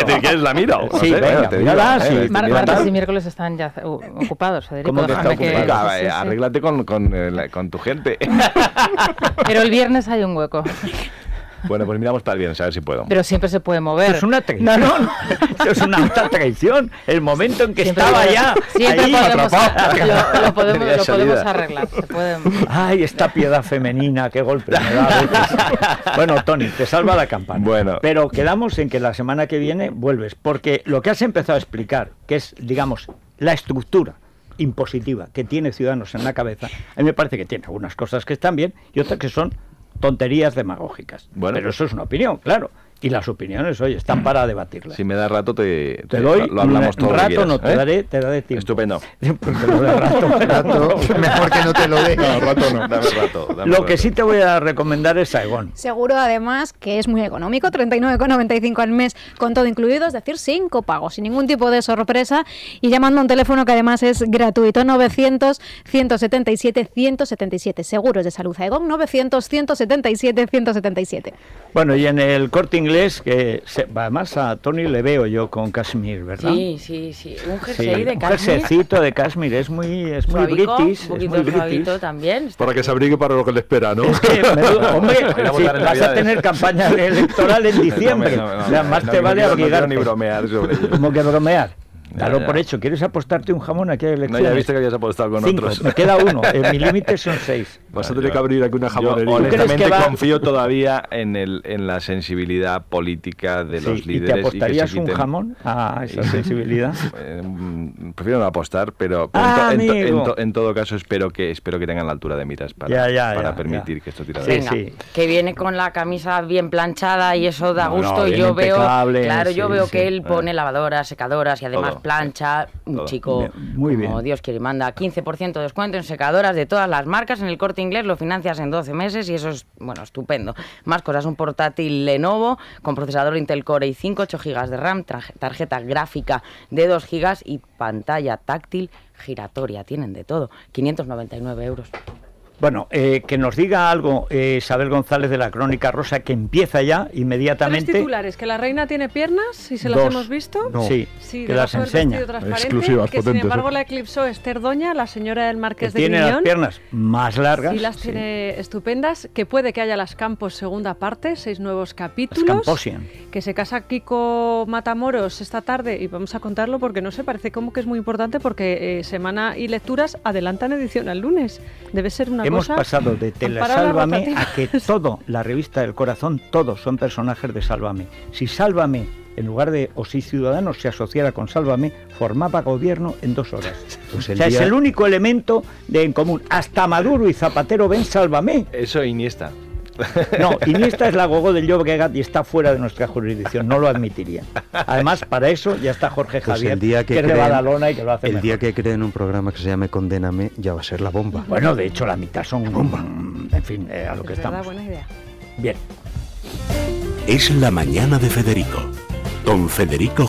¿Te quieres la miro? Sí, venga, mírala. Martes y miércoles están ya ocupados, Federico. ¿Cómo que está ocupado? Arréglate con tu gente. Pero el viernes hay un hueco. Bueno, pues miramos para el viernes, a ver si puedo. Pero siempre se puede mover. Es una traición. No. Es una alta traición. El momento en que siempre estaba ya siempre ahí podemos, atrapado. Lo podemos arreglar. Ay, esta piedad femenina, qué golpe me da. Bueno, Tony, te salva la campana. Bueno. Pero quedamos en que la semana que viene vuelves, porque lo que has empezado a explicar, que es, digamos, la estructura impositiva que tiene Ciudadanos en la cabeza, a mí me parece que tiene algunas cosas que están bien y otras que son tonterías demagógicas. Bueno, pero eso es una opinión, claro. Y las opiniones, oye, están para debatirlas. Si me da rato, te doy lo hablamos todo. Un rato quieras, no, te daré tiempo. Estupendo. Porque lo de rato, mejor que no te lo dé. No, rato no. Dame rato. Lo que sí te voy a recomendar es Aegon. Seguro, además, que es muy económico, 39,95 al mes, con todo incluido, es decir, 5 pagos, sin ningún tipo de sorpresa, y llamando a un teléfono que además es gratuito, 900-177-177. Seguros de salud Aegon, 900-177-177. Bueno, y en el Corte Inglés, que además a Tony le veo yo con cashmere, ¿verdad? Sí. Un jersey de cashmere. Un jerseycito de cashmere, es muy british. Un poquito suavito también. Para que se abrigue para lo que le espera, ¿no? Es que, hombre, si vas a tener campaña electoral en diciembre. O sea, más te vale abrigarte. No quiero ni bromear sobre ello. ¿Cómo que bromear? Dalo por hecho. ¿Quieres apostarte un jamón aquí a elecciones? No, ya viste que habías apostado con 5, otros. Me queda uno. Mi límite son 6. Vas a tener que abrir aquí una jamonería. Yo, honestamente, confío todavía en la sensibilidad política de los líderes. ¿Y te apostarías un jamón a esa sensibilidad? Prefiero no apostar, pero en todo caso espero que tengan la altura de miras para permitir que esto tire adelante. Que viene con la camisa bien planchada y eso da gusto. Y yo veo, que él pone lavadoras, secadoras y además plancha, un chico muy como bien. Dios quiere y manda. 15% de descuento en secadoras de todas las marcas. En el Corte Inglés lo financias en 12 meses y eso es, bueno, estupendo. Más cosas, un portátil Lenovo con procesador Intel Core i5, 8 GB de RAM, tarjeta gráfica de 2 GB y pantalla táctil giratoria. Tienen de todo. 599 euros. Bueno, que nos diga algo Isabel González de la Crónica Rosa, que empieza ya inmediatamente. 3 titulares, que la reina tiene piernas, y se las 2. hemos visto. No. Sí, que las enseña. Exclusivas, que potentes, sin embargo la eclipsó Esther Doña, la señora del Marqués de Tiene Griñón. las piernas más largas. Sí, las tiene estupendas. Que puede que haya Las Campos segunda parte, 6 nuevos capítulos. Las Camposian. Que se casa Kiko Matamoros esta tarde, y vamos a contarlo porque no sé, parece como que es muy importante, porque Semana y Lecturas adelantan edición al lunes. Debe ser una Hemos cosa... pasado de Telesálvame a que todo, la revista del corazón, todos son personajes de Sálvame. Si Sálvame, en lugar de O si Ciudadanos se asociara con Sálvame, formaba gobierno en 2 horas. Pues o sea, es el único elemento en común. Hasta Maduro y Zapatero ven Sálvame. Eso Iniesta. No, Iniesta es la gogo del Llobregat y está fuera de nuestra jurisdicción, no lo admitiría. Además, para eso ya está Jorge Javier, que es de Badalona y que lo hace el mejor. día que creen un programa que se llame Condéname, ya va a ser la bomba. Bueno, de hecho, la mitad son bomba. En fin, a lo que estamos. Buena idea. Bien. Es la mañana de Federico, con Federico